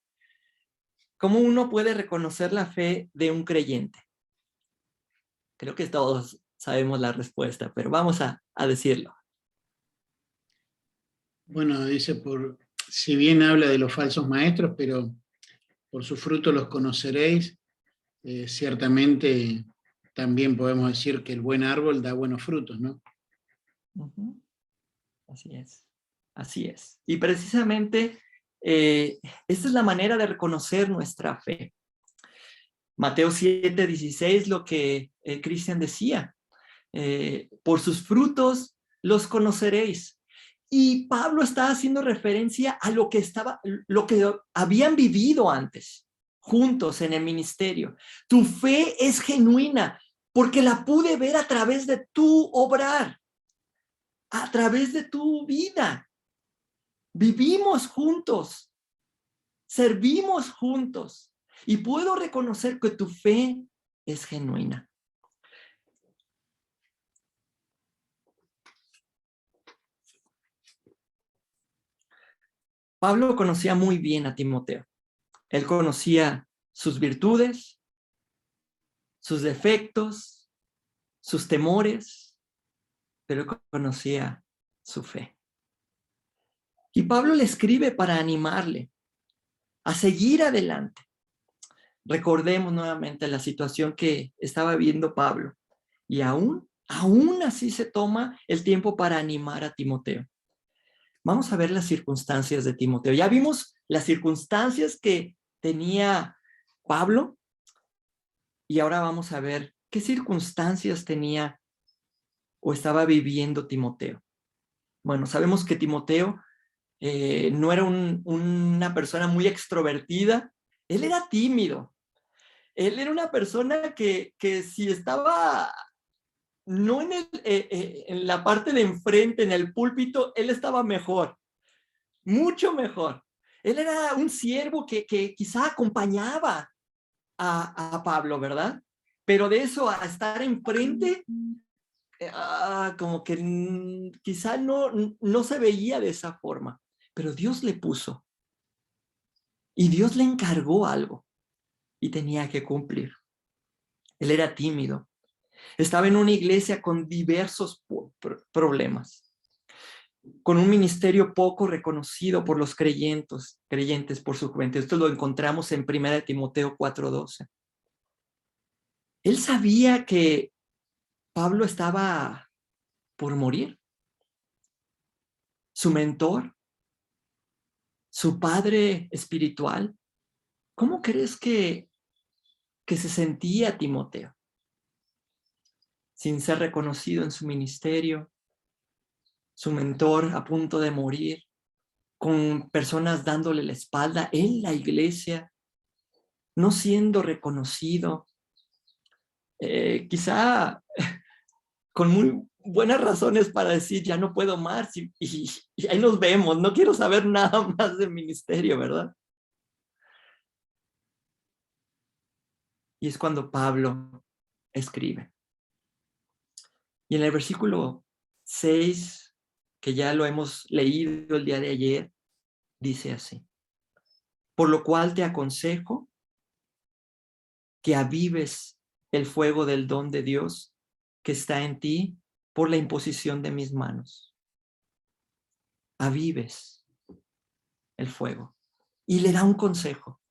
¿Cómo uno puede reconocer la fe de un creyente? Creo que todos sabemos la respuesta, pero vamos a decirlo. Bueno, dice, si bien habla de los falsos maestros, pero por sus frutos los conoceréis. Ciertamente también podemos decir que el buen árbol da buenos frutos, ¿no? Uh-huh. Así es, así es. Y precisamente esta es la manera de reconocer nuestra fe. Mateo 7:16, lo que Cristian decía, por sus frutos los conoceréis. Y Pablo está haciendo referencia a lo que habían vivido antes, juntos en el ministerio. Tu fe es genuina porque la pude ver a través de tu obrar, a través de tu vida. Vivimos juntos, servimos juntos y puedo reconocer que tu fe es genuina. Pablo conocía muy bien a Timoteo. Él conocía sus virtudes, sus defectos, sus temores, pero conocía su fe. Y Pablo le escribe para animarle a seguir adelante. Recordemos nuevamente la situación que estaba viviendo Pablo. Y aún así se toma el tiempo para animar a Timoteo. Vamos a ver las circunstancias de Timoteo. Ya vimos las circunstancias que tenía Pablo y ahora vamos a ver qué circunstancias tenía o estaba viviendo Timoteo. Bueno, sabemos que Timoteo no era una persona muy extrovertida, él era tímido. Él era una persona que si estaba no en la parte de enfrente, en el púlpito, él estaba mejor, mucho mejor. Él era un siervo que quizá acompañaba a Pablo, ¿verdad? Pero de eso a estar enfrente, como que quizá no se veía de esa forma. Pero Dios le puso. Y Dios le encargó algo. Y tenía que cumplir. Él era tímido. Estaba en una iglesia con diversos problemas, con un ministerio poco reconocido por los creyentes por su juventud. Esto lo encontramos en 1 Timoteo 4:12. Él sabía que Pablo estaba por morir. Su mentor, su padre espiritual, ¿cómo crees que se sentía Timoteo? Sin ser reconocido en su ministerio, su mentor a punto de morir, con personas dándole la espalda en la iglesia, no siendo reconocido, quizá con muy buenas razones para decir, ya no puedo más y ahí nos vemos, no quiero saber nada más del ministerio, ¿verdad? Y es cuando Pablo escribe. Y en el versículo 6, que ya lo hemos leído el día de ayer, dice así: por lo cual te aconsejo que avives el fuego del don de Dios que está en ti por la imposición de mis manos. Avives el fuego. Y le da un consejo,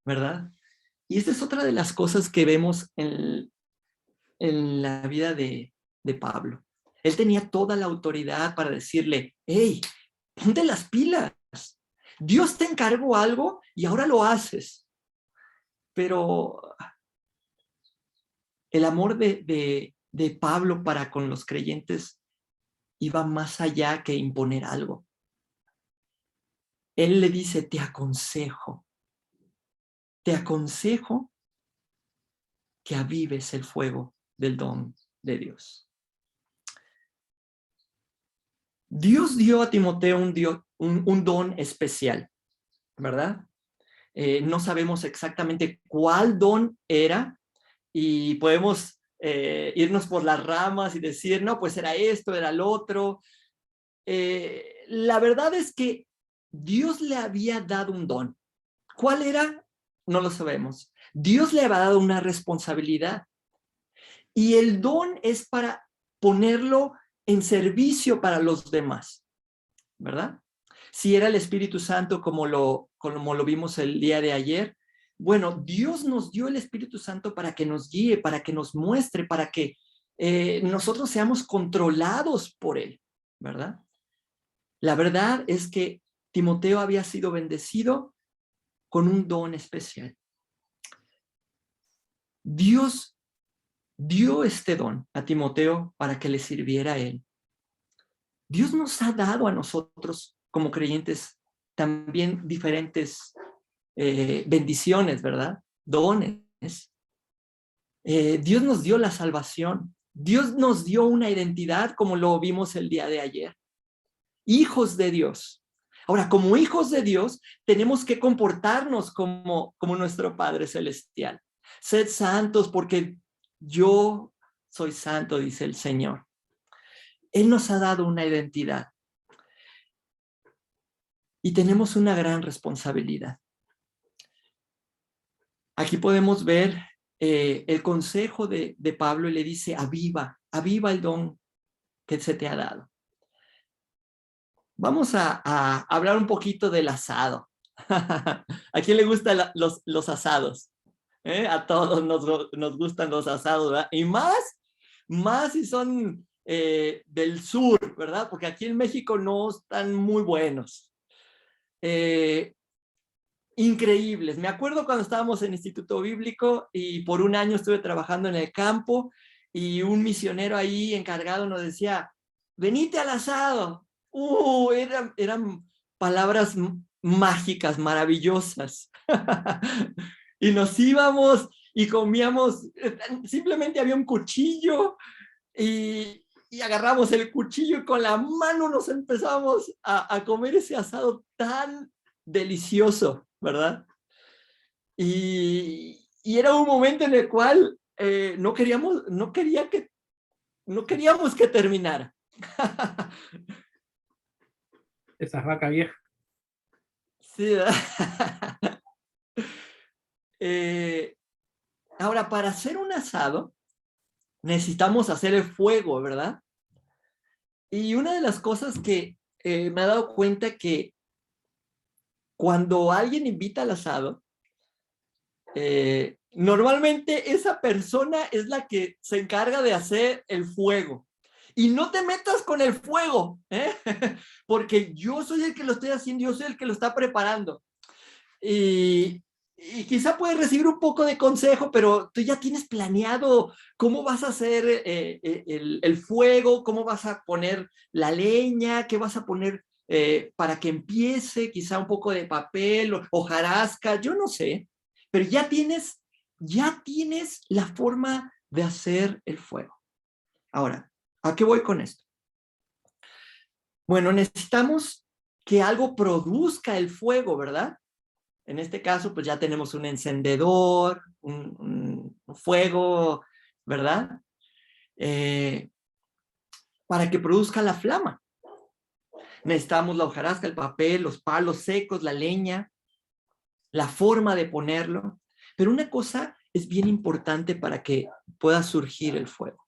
¿verdad? Y esta es otra de las cosas que vemos en la vida de Pablo. Él tenía toda la autoridad para decirle, hey, ponte las pilas. Dios te encargó algo y ahora lo haces. Pero el amor de Pablo para con los creyentes iba más allá que imponer algo. Él le dice, te aconsejo que avives el fuego del don de Dios. Dios dio a Timoteo un don especial, ¿verdad? No sabemos exactamente cuál don era y podemos irnos por las ramas y decir, no, pues era esto, era el otro. La verdad es que Dios le había dado un don. ¿Cuál era? No lo sabemos. Dios le había dado una responsabilidad y el don es para ponerlo en servicio para los demás, ¿verdad? Si era el Espíritu Santo como lo vimos el día de ayer, bueno, Dios nos dio el Espíritu Santo para que nos guíe, para que nos muestre, para que nosotros seamos controlados por Él, ¿verdad? La verdad es que Timoteo había sido bendecido con un don especial. Dios dio este don a Timoteo para que le sirviera a él. Dios nos ha dado a nosotros como creyentes también diferentes bendiciones, ¿verdad? Dones. Dios nos dio la salvación. Dios nos dio una identidad como lo vimos el día de ayer. Hijos de Dios. Ahora, como hijos de Dios, tenemos que comportarnos como nuestro Padre Celestial. Sed santos porque yo soy santo, dice el Señor. Él nos ha dado una identidad. Y tenemos una gran responsabilidad. Aquí podemos ver el consejo de Pablo y le dice, aviva el don que se te ha dado. Vamos a hablar un poquito del asado. ¿A quién le gustan los asados? A todos nos gustan los asados, ¿verdad? Y más si son del sur, ¿verdad? Porque aquí en México no están muy buenos. Increíbles. Me acuerdo cuando estábamos en Instituto Bíblico y por un año estuve trabajando en el campo y un misionero ahí encargado nos decía, venite al asado. Eran palabras mágicas, maravillosas. Y nos íbamos y comíamos, simplemente había un cuchillo y agarramos el cuchillo y con la mano nos empezamos a comer ese asado tan delicioso, ¿verdad? Y era un momento en el cual no queríamos que terminara. Esa es vaca vieja. Sí, ahora, para hacer un asado, necesitamos hacer el fuego, ¿verdad? Y una de las cosas que me he dado cuenta que cuando alguien invita al asado, normalmente esa persona es la que se encarga de hacer el fuego. Y no te metas con el fuego, porque yo soy el que lo estoy haciendo, yo soy el que lo está preparando. Y quizá puedes recibir un poco de consejo, pero tú ya tienes planeado cómo vas a hacer el fuego, cómo vas a poner la leña, qué vas a poner para que empiece, quizá un poco de papel, hojarasca, yo no sé, pero ya tienes la forma de hacer el fuego. Ahora, ¿a qué voy con esto? Bueno, necesitamos que algo produzca el fuego, ¿verdad? En este caso, pues ya tenemos un encendedor, un fuego, ¿verdad? Para que produzca la flama. Necesitamos la hojarasca, el papel, los palos secos, la leña, la forma de ponerlo. Pero una cosa es bien importante para que pueda surgir el fuego.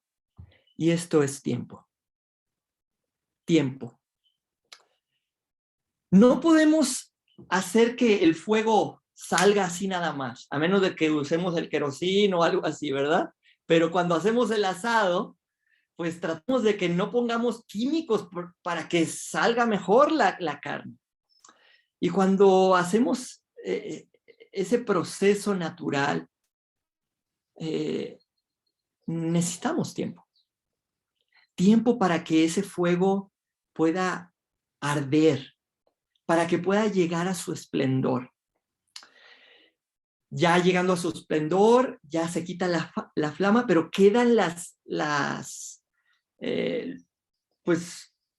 Y esto es tiempo. Tiempo. No podemos hacer que el fuego salga así nada más, a menos de que usemos el queroseno o algo así, ¿verdad? Pero cuando hacemos el asado, pues tratamos de que no pongamos químicos para que salga mejor la carne. Y cuando hacemos ese proceso natural, necesitamos tiempo. Tiempo para que ese fuego pueda arder, para que pueda llegar a su esplendor. Ya llegando a su esplendor, ya se quita la flama, pero quedan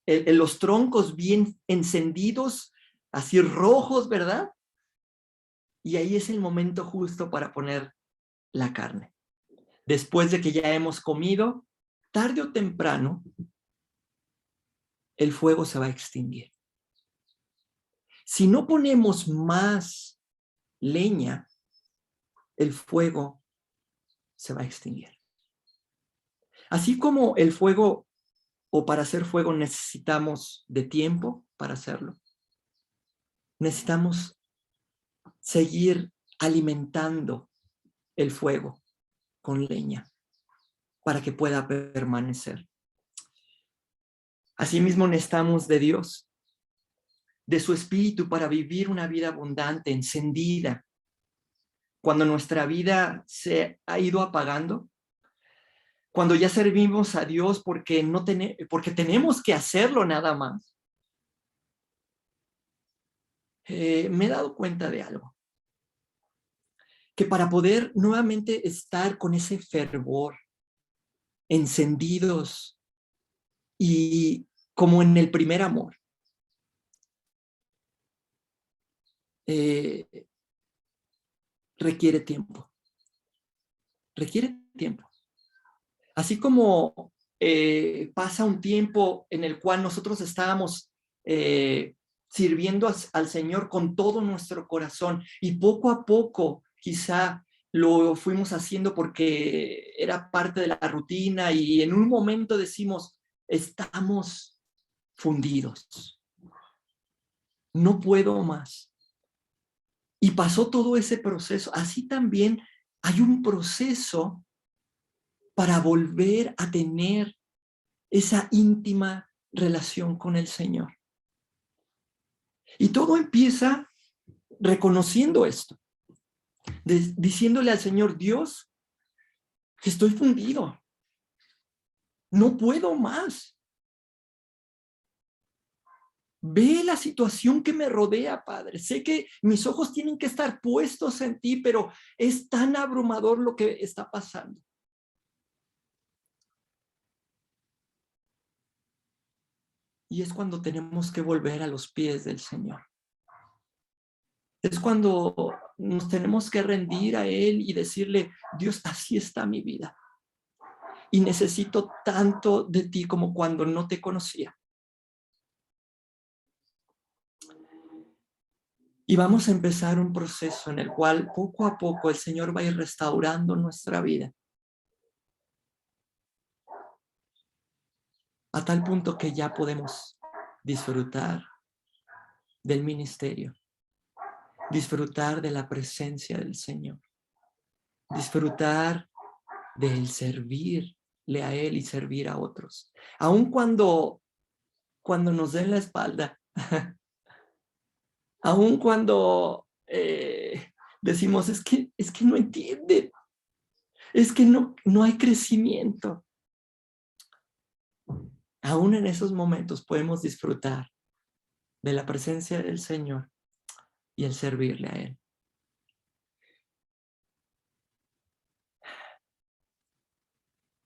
los troncos bien encendidos, así rojos, ¿verdad? Y ahí es el momento justo para poner la carne. Después de que ya hemos comido, tarde o temprano, el fuego se va a extinguir. Si no ponemos más leña, el fuego se va a extinguir. Así como el fuego, o para hacer fuego necesitamos de tiempo para hacerlo, necesitamos seguir alimentando el fuego con leña para que pueda permanecer. Asimismo necesitamos de Dios, de su Espíritu para vivir una vida abundante, encendida. Cuando nuestra vida se ha ido apagando, cuando ya servimos a Dios porque tenemos que hacerlo nada más, me he dado cuenta de algo. Que para poder nuevamente estar con ese fervor, encendidos y como en el primer amor, requiere tiempo. Requiere tiempo. Así como pasa un tiempo en el cual nosotros estábamos sirviendo al Señor con todo nuestro corazón y poco a poco quizá lo fuimos haciendo porque era parte de la rutina y en un momento decimos, estamos fundidos. No puedo más. Y pasó todo ese proceso. Así también hay un proceso para volver a tener esa íntima relación con el Señor. Y todo empieza reconociendo esto, diciéndole al Señor, Dios, estoy fundido, no puedo más. Ve la situación que me rodea, Padre. Sé que mis ojos tienen que estar puestos en ti, pero es tan abrumador lo que está pasando. Y es cuando tenemos que volver a los pies del Señor. Es cuando nos tenemos que rendir a Él y decirle, Dios, así está mi vida. Y necesito tanto de ti como cuando no te conocía. Y vamos a empezar un proceso en el cual poco a poco el Señor va a ir restaurando nuestra vida. A tal punto que ya podemos disfrutar del ministerio, disfrutar de la presencia del Señor, disfrutar del servirle a Él y servir a otros. Aun cuando nos den la espalda, aun cuando decimos, es que no entienden, es que no hay crecimiento. Aún en esos momentos podemos disfrutar de la presencia del Señor y el servirle a Él.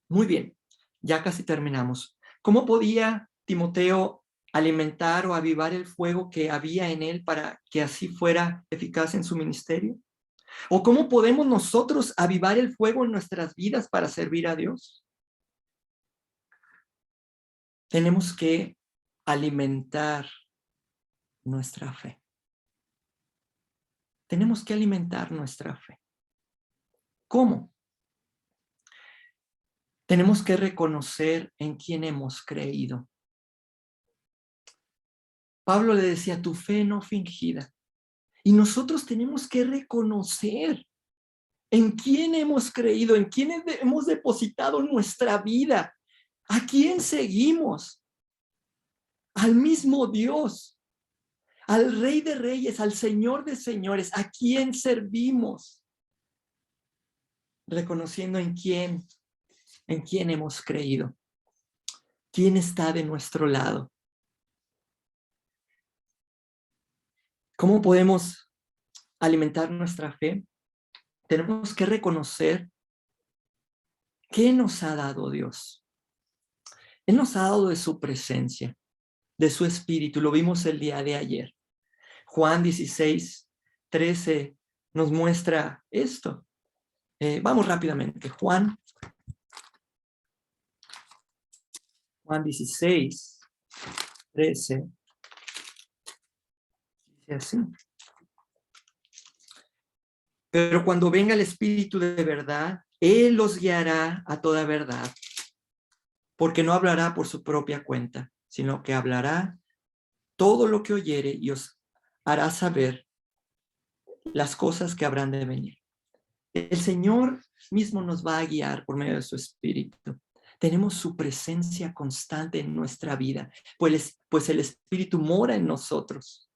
Muy bien, ya casi terminamos. ¿Cómo podía Timoteo alimentar o avivar el fuego que había en él para que así fuera eficaz en su ministerio? ¿O cómo podemos nosotros avivar el fuego en nuestras vidas para servir a Dios? Tenemos que alimentar nuestra fe. Tenemos que alimentar nuestra fe. ¿Cómo? Tenemos que reconocer en quién hemos creído. Pablo le decía, tu fe no fingida. Y nosotros tenemos que reconocer en quién hemos creído, en quién hemos depositado nuestra vida, a quién seguimos, al mismo Dios, al Rey de Reyes, al Señor de Señores, a quién servimos, reconociendo en quién ¿En quién hemos creído? ¿Quién está de nuestro lado? ¿Cómo podemos alimentar nuestra fe? Tenemos que reconocer qué nos ha dado Dios. Él nos ha dado de su presencia, de su espíritu. Lo vimos el día de ayer. Juan 16:13 nos muestra esto. Vamos rápidamente. Juan 16:13. Dice así. Pero cuando venga el Espíritu de verdad, Él los guiará a toda verdad, porque no hablará por su propia cuenta, sino que hablará todo lo que oyere y os hará saber las cosas que habrán de venir. El Señor mismo nos va a guiar por medio de su Espíritu. Tenemos su presencia constante en nuestra vida, pues el Espíritu mora en nosotros.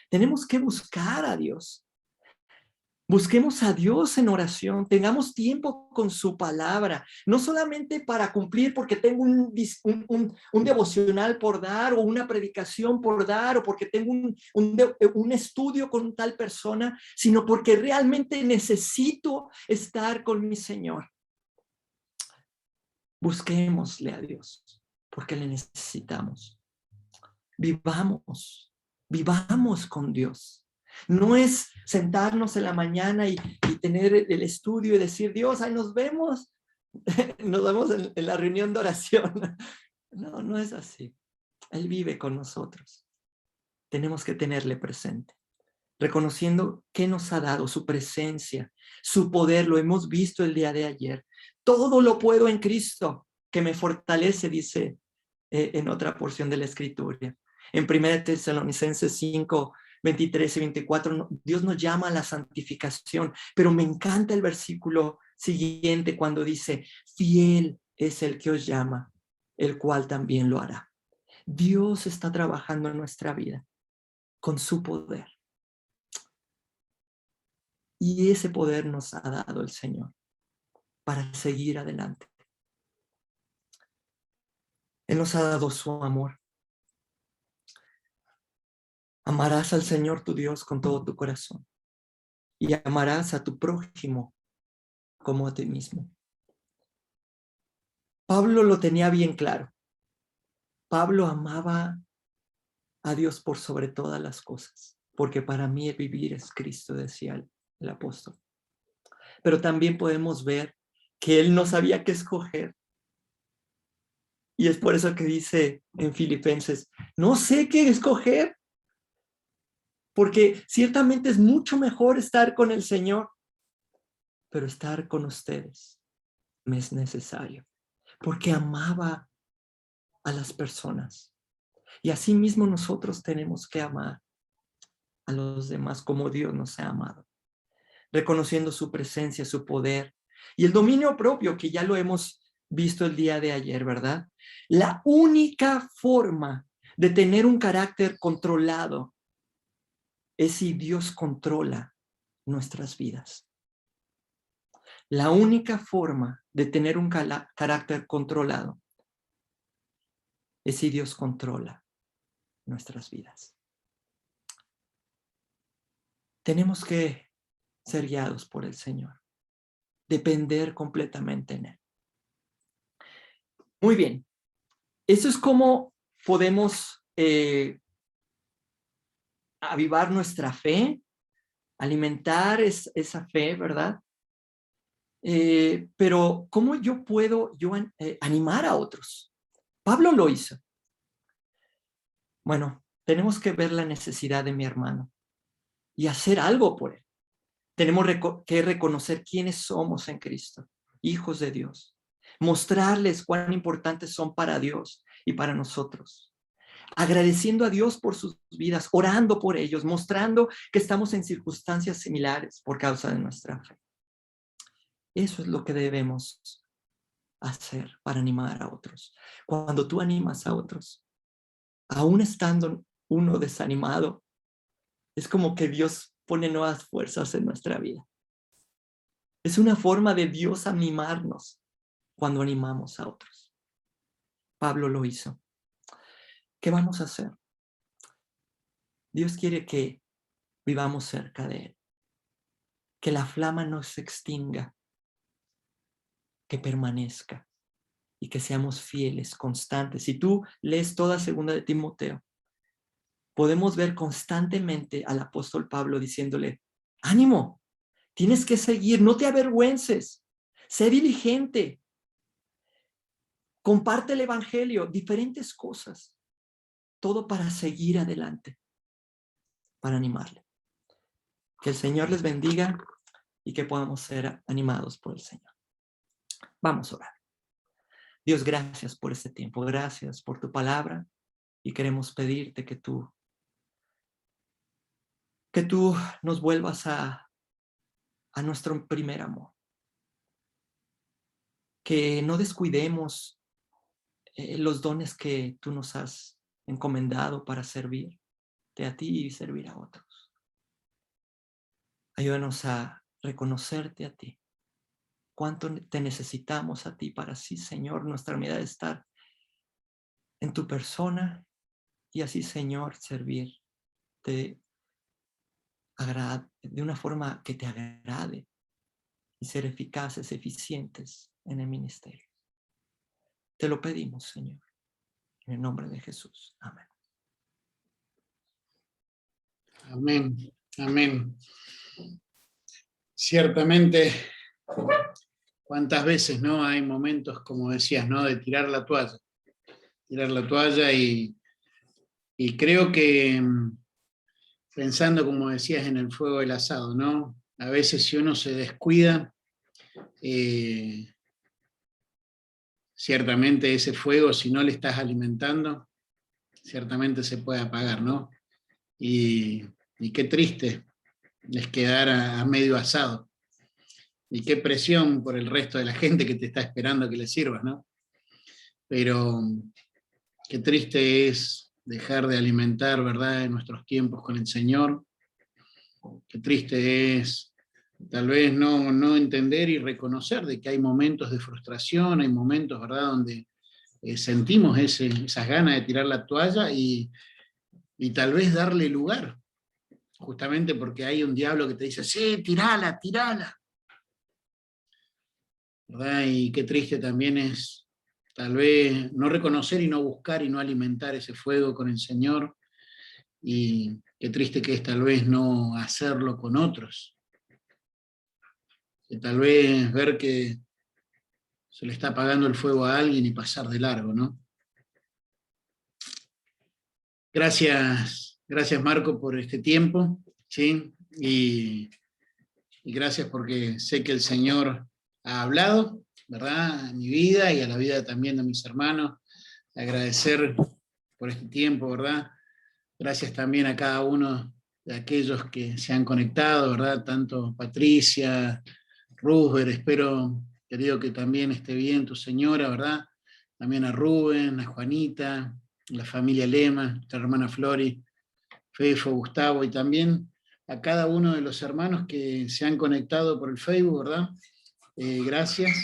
Tenemos que buscar a Dios. Busquemos a Dios en oración, tengamos tiempo con su palabra, no solamente para cumplir porque tengo un devocional por dar o una predicación por dar o porque tengo un estudio con tal persona, sino porque realmente necesito estar con mi Señor. Busquémosle a Dios porque le necesitamos. Vivamos con Dios. No es sentarnos en la mañana y tener el estudio y decir, Dios, ahí nos vemos. Nos vemos en la reunión de oración. No es así. Él vive con nosotros. Tenemos que tenerle presente, reconociendo que nos ha dado su presencia, su poder. Lo hemos visto el día de ayer. Todo lo puedo en Cristo, que me fortalece, dice en otra porción de la Escritura. En 1 Tesalonicenses 5:23 y 24, Dios nos llama a la santificación, pero me encanta el versículo siguiente cuando dice, fiel es el que os llama, el cual también lo hará. Dios está trabajando en nuestra vida con su poder. Y ese poder nos ha dado el Señor para seguir adelante. Él nos ha dado su amor. Amarás al Señor tu Dios con todo tu corazón y amarás a tu prójimo como a ti mismo. Pablo lo tenía bien claro. Pablo amaba a Dios por sobre todas las cosas, porque para mí el vivir es Cristo, decía el apóstol. Pero también podemos ver que él no sabía qué escoger. Y es por eso que dice en Filipenses, no sé qué escoger, porque ciertamente es mucho mejor estar con el Señor, pero estar con ustedes me es necesario, porque amaba a las personas. Y así mismo nosotros tenemos que amar a los demás como Dios nos ha amado, reconociendo su presencia, su poder y el dominio propio, que ya lo hemos visto el día de ayer, ¿verdad? La única forma de tener un carácter controlado es si Dios controla nuestras vidas. La única forma de tener un carácter controlado es si Dios controla nuestras vidas. Tenemos que ser guiados por el Señor, depender completamente en Él. Muy bien, eso es como podemos avivar nuestra fe, alimentar esa fe, ¿verdad? Pero ¿cómo yo puedo animar a otros? Pablo lo hizo. Bueno, tenemos que ver la necesidad de mi hermano y hacer algo por él. Tenemos que reconocer quiénes somos en Cristo, hijos de Dios. Mostrarles cuán importantes son para Dios y para nosotros. Agradeciendo a Dios por sus vidas, orando por ellos, mostrando que estamos en circunstancias similares por causa de nuestra fe. Eso es lo que debemos hacer para animar a otros. Cuando tú animas a otros, aún estando uno desanimado, es como que Dios pone nuevas fuerzas en nuestra vida. Es una forma de Dios animarnos cuando animamos a otros. Pablo lo hizo. ¿Qué vamos a hacer? Dios quiere que vivamos cerca de Él, que la flama no se extinga, que permanezca y que seamos fieles, constantes. Si tú lees toda segunda de Timoteo, podemos ver constantemente al apóstol Pablo diciéndole, ánimo, tienes que seguir, no te avergüences, sé diligente, comparte el evangelio, diferentes cosas, todo para seguir adelante, para animarle. Que el Señor les bendiga y que podamos ser animados por el Señor. Vamos a orar. Dios, gracias por este tiempo, gracias por tu palabra y queremos pedirte que tú nos vuelvas a nuestro primer amor. Que no descuidemos los dones que tú nos has encomendado para servirte a ti y servir a otros. Ayúdanos a reconocerte a ti. Cuánto te necesitamos a ti para así, Señor, nuestra medida de estar en tu persona y así, Señor, servirte de una forma que te agrade y ser eficaces, eficientes en el ministerio. Te lo pedimos, Señor, en el nombre de Jesús. Amén. Amén, amén. Ciertamente, cuántas veces, ¿no? Hay momentos, como decías, ¿no? De tirar la toalla y creo que pensando, como decías, en el fuego del asado, ¿no? A veces si uno se descuida, ciertamente ese fuego, si no le estás alimentando, ciertamente se puede apagar, ¿no? Y qué triste es quedar a medio asado. Y qué presión por el resto de la gente que te está esperando que le sirvas, ¿no? Pero qué triste es dejar de alimentar, ¿verdad?, en nuestros tiempos con el Señor. Qué triste es tal vez no entender y reconocer de que hay momentos de frustración, hay momentos, ¿verdad?, donde sentimos esas ganas de tirar la toalla y tal vez darle lugar, justamente porque hay un diablo que te dice, sí, tirala, ¿verdad? Y qué triste también es tal vez no reconocer y no buscar y no alimentar ese fuego con el Señor, y qué triste que es tal vez no hacerlo con otros, que tal vez ver que se le está apagando el fuego a alguien y pasar de largo, ¿no? Gracias Marco por este tiempo, ¿sí? Y gracias porque sé que el Señor ha hablado, ¿verdad?, a mi vida y a la vida también de mis hermanos. Agradecer por este tiempo, ¿verdad? Gracias también a cada uno de aquellos que se han conectado, ¿verdad? Tanto Patricia, Rubén, espero, querido, que también esté bien tu señora, ¿verdad? También a Rubén, a Juanita, la familia Lema, nuestra hermana Flori, Fefo, Gustavo, y también a cada uno de los hermanos que se han conectado por el Facebook, ¿verdad? Gracias.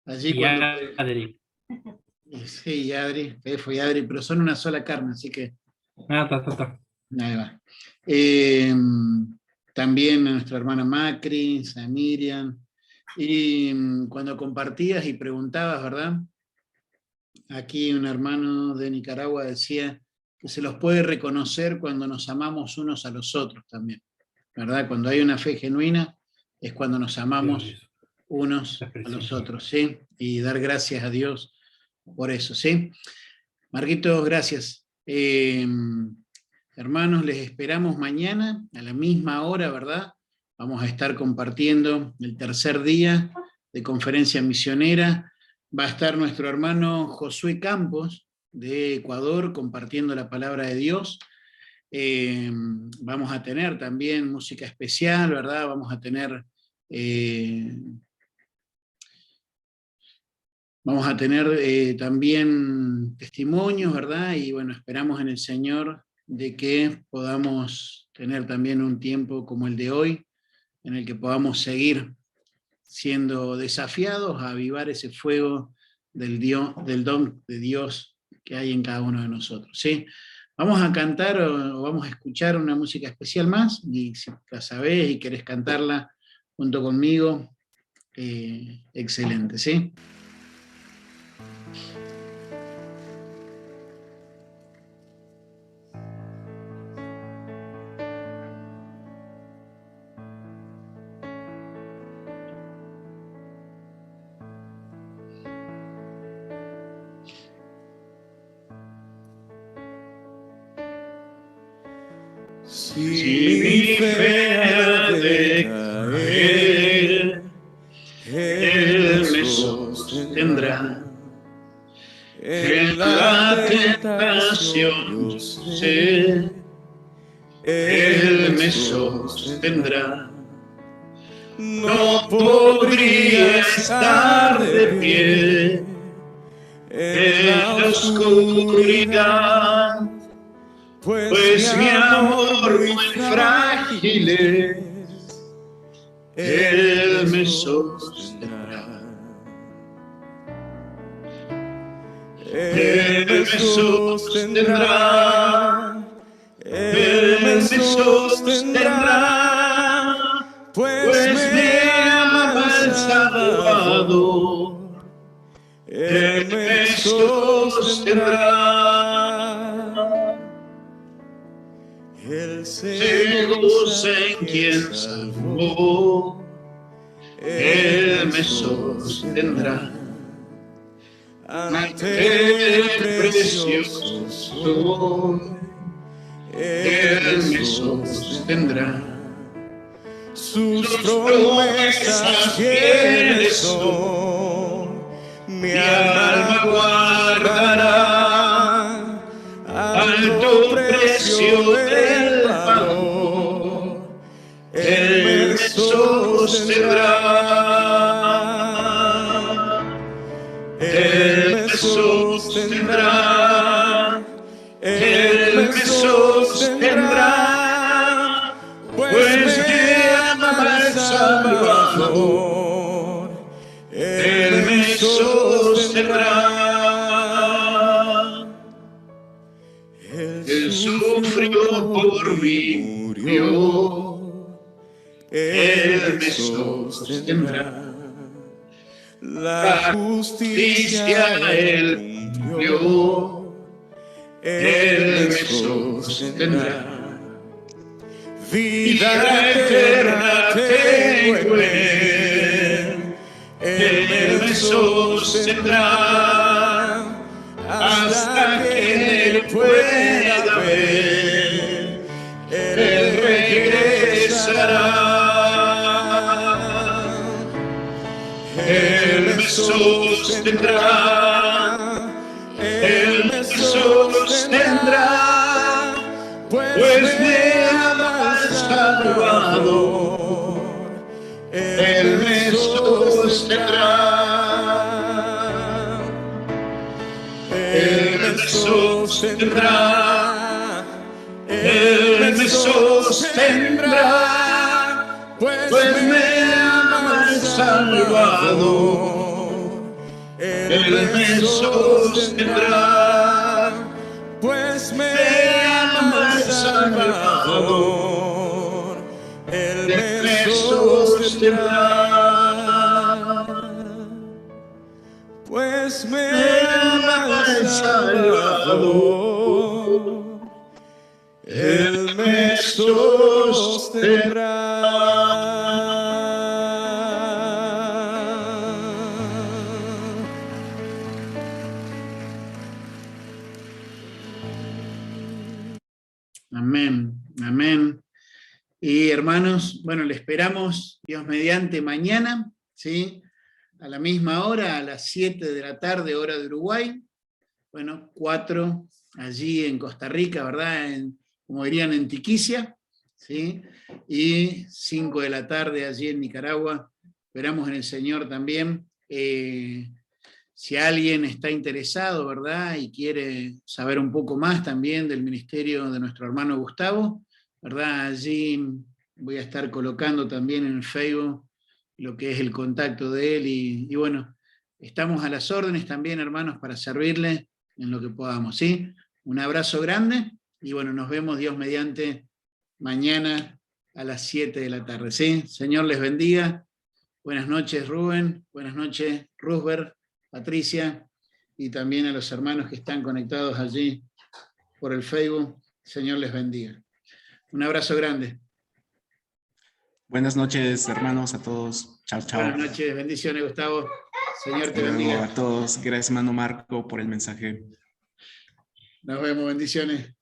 Allí y cuando... Adri. Sí, y Adri, Fefo y Adri, pero son una sola carne, así que... Ahí va. También a nuestra hermana Macri, a Miriam, y cuando compartías y preguntabas, ¿verdad? Aquí un hermano de Nicaragua decía que se los puede reconocer cuando nos amamos unos a los otros también, ¿verdad? Cuando hay una fe genuina es cuando nos amamos unos a los otros, ¿sí? Y dar gracias a Dios por eso, ¿sí? Marquitos, gracias. Hermanos, les esperamos mañana a la misma hora, ¿verdad? Vamos a estar compartiendo el tercer día de conferencia misionera. Va a estar nuestro hermano Josué Campos de Ecuador compartiendo la palabra de Dios. Vamos a tener también música especial, ¿verdad? Vamos a tener también testimonios, ¿verdad? Y bueno, esperamos en el Señor de que podamos tener también un tiempo como el de hoy, en el que podamos seguir siendo desafiados a avivar ese fuego del don de Dios que hay en cada uno de nosotros, ¿sí? Vamos a cantar o vamos a escuchar una música especial más, y si la sabés y querés cantarla junto conmigo, excelente, ¿sí? Si mi fe ha de caer, Él me sostendrá. En la tentación yo sé, Él me sostendrá. No podría estar de pie en la oscuridad, pues mi amor muy frágil es, Él me sostendrá. Él me sostendrá, Él me sostendrá, pues me ama el Salvador. Él me sostendrá. Él se goza en quien salvó, Él me sostendrá. Ante el precioso sol, Él me sostendrá. Sus promesas fieles son, mi alma guardará. Alto precio del valor, Él me sostendrá. Él me sostendrá, Él me sostendrá, pues me ama el Salvador. Él me sostendrá. Él sufrió por mí, murió, Él me sostendrá. La justicia Él cumplió, Él me sostendrá. Vida eterna tengo en Él me sostendrá, hasta que Él pueda ver, Él regresará. Él me sostendrá, Él me sostendrá, pues me ama el Salvador. Él me sostendrá. Él me sostendrá, Él me sostendrá, pues me ama el Salvador. Él me sostendrá, pues me ama el Salvador. Él me sostendrá, pues me ama el Salvador. Él me sostendrá. Amén, amén. Y hermanos, bueno, le esperamos, Dios mediante, mañana, ¿sí? A la misma hora, a las 7 de la tarde, hora de Uruguay. Bueno, 4 allí en Costa Rica, ¿verdad? Como dirían, en Tiquicia, ¿sí? Y 5 de la tarde allí en Nicaragua. Esperamos en el Señor también. Si alguien está interesado, ¿verdad? Y quiere saber un poco más también del ministerio de nuestro hermano Gustavo, ¿verdad? Allí voy a estar colocando también en Facebook lo que es el contacto de él y bueno, estamos a las órdenes también, hermanos, para servirle en lo que podamos, ¿sí? Un abrazo grande y bueno, nos vemos Dios mediante mañana a las 7 de la tarde, ¿sí? Señor les bendiga. Buenas noches, Rubén. Buenas noches, Rusber, Patricia, y también a los hermanos que están conectados allí por el Facebook. Señor les bendiga. Un abrazo grande. Buenas noches, hermanos, a todos. Chao, chao. Buenas noches, bendiciones, Gustavo. Señor Hasta te luego bendiga. a todos. Gracias, hermano Marco, por el mensaje. Nos vemos, bendiciones.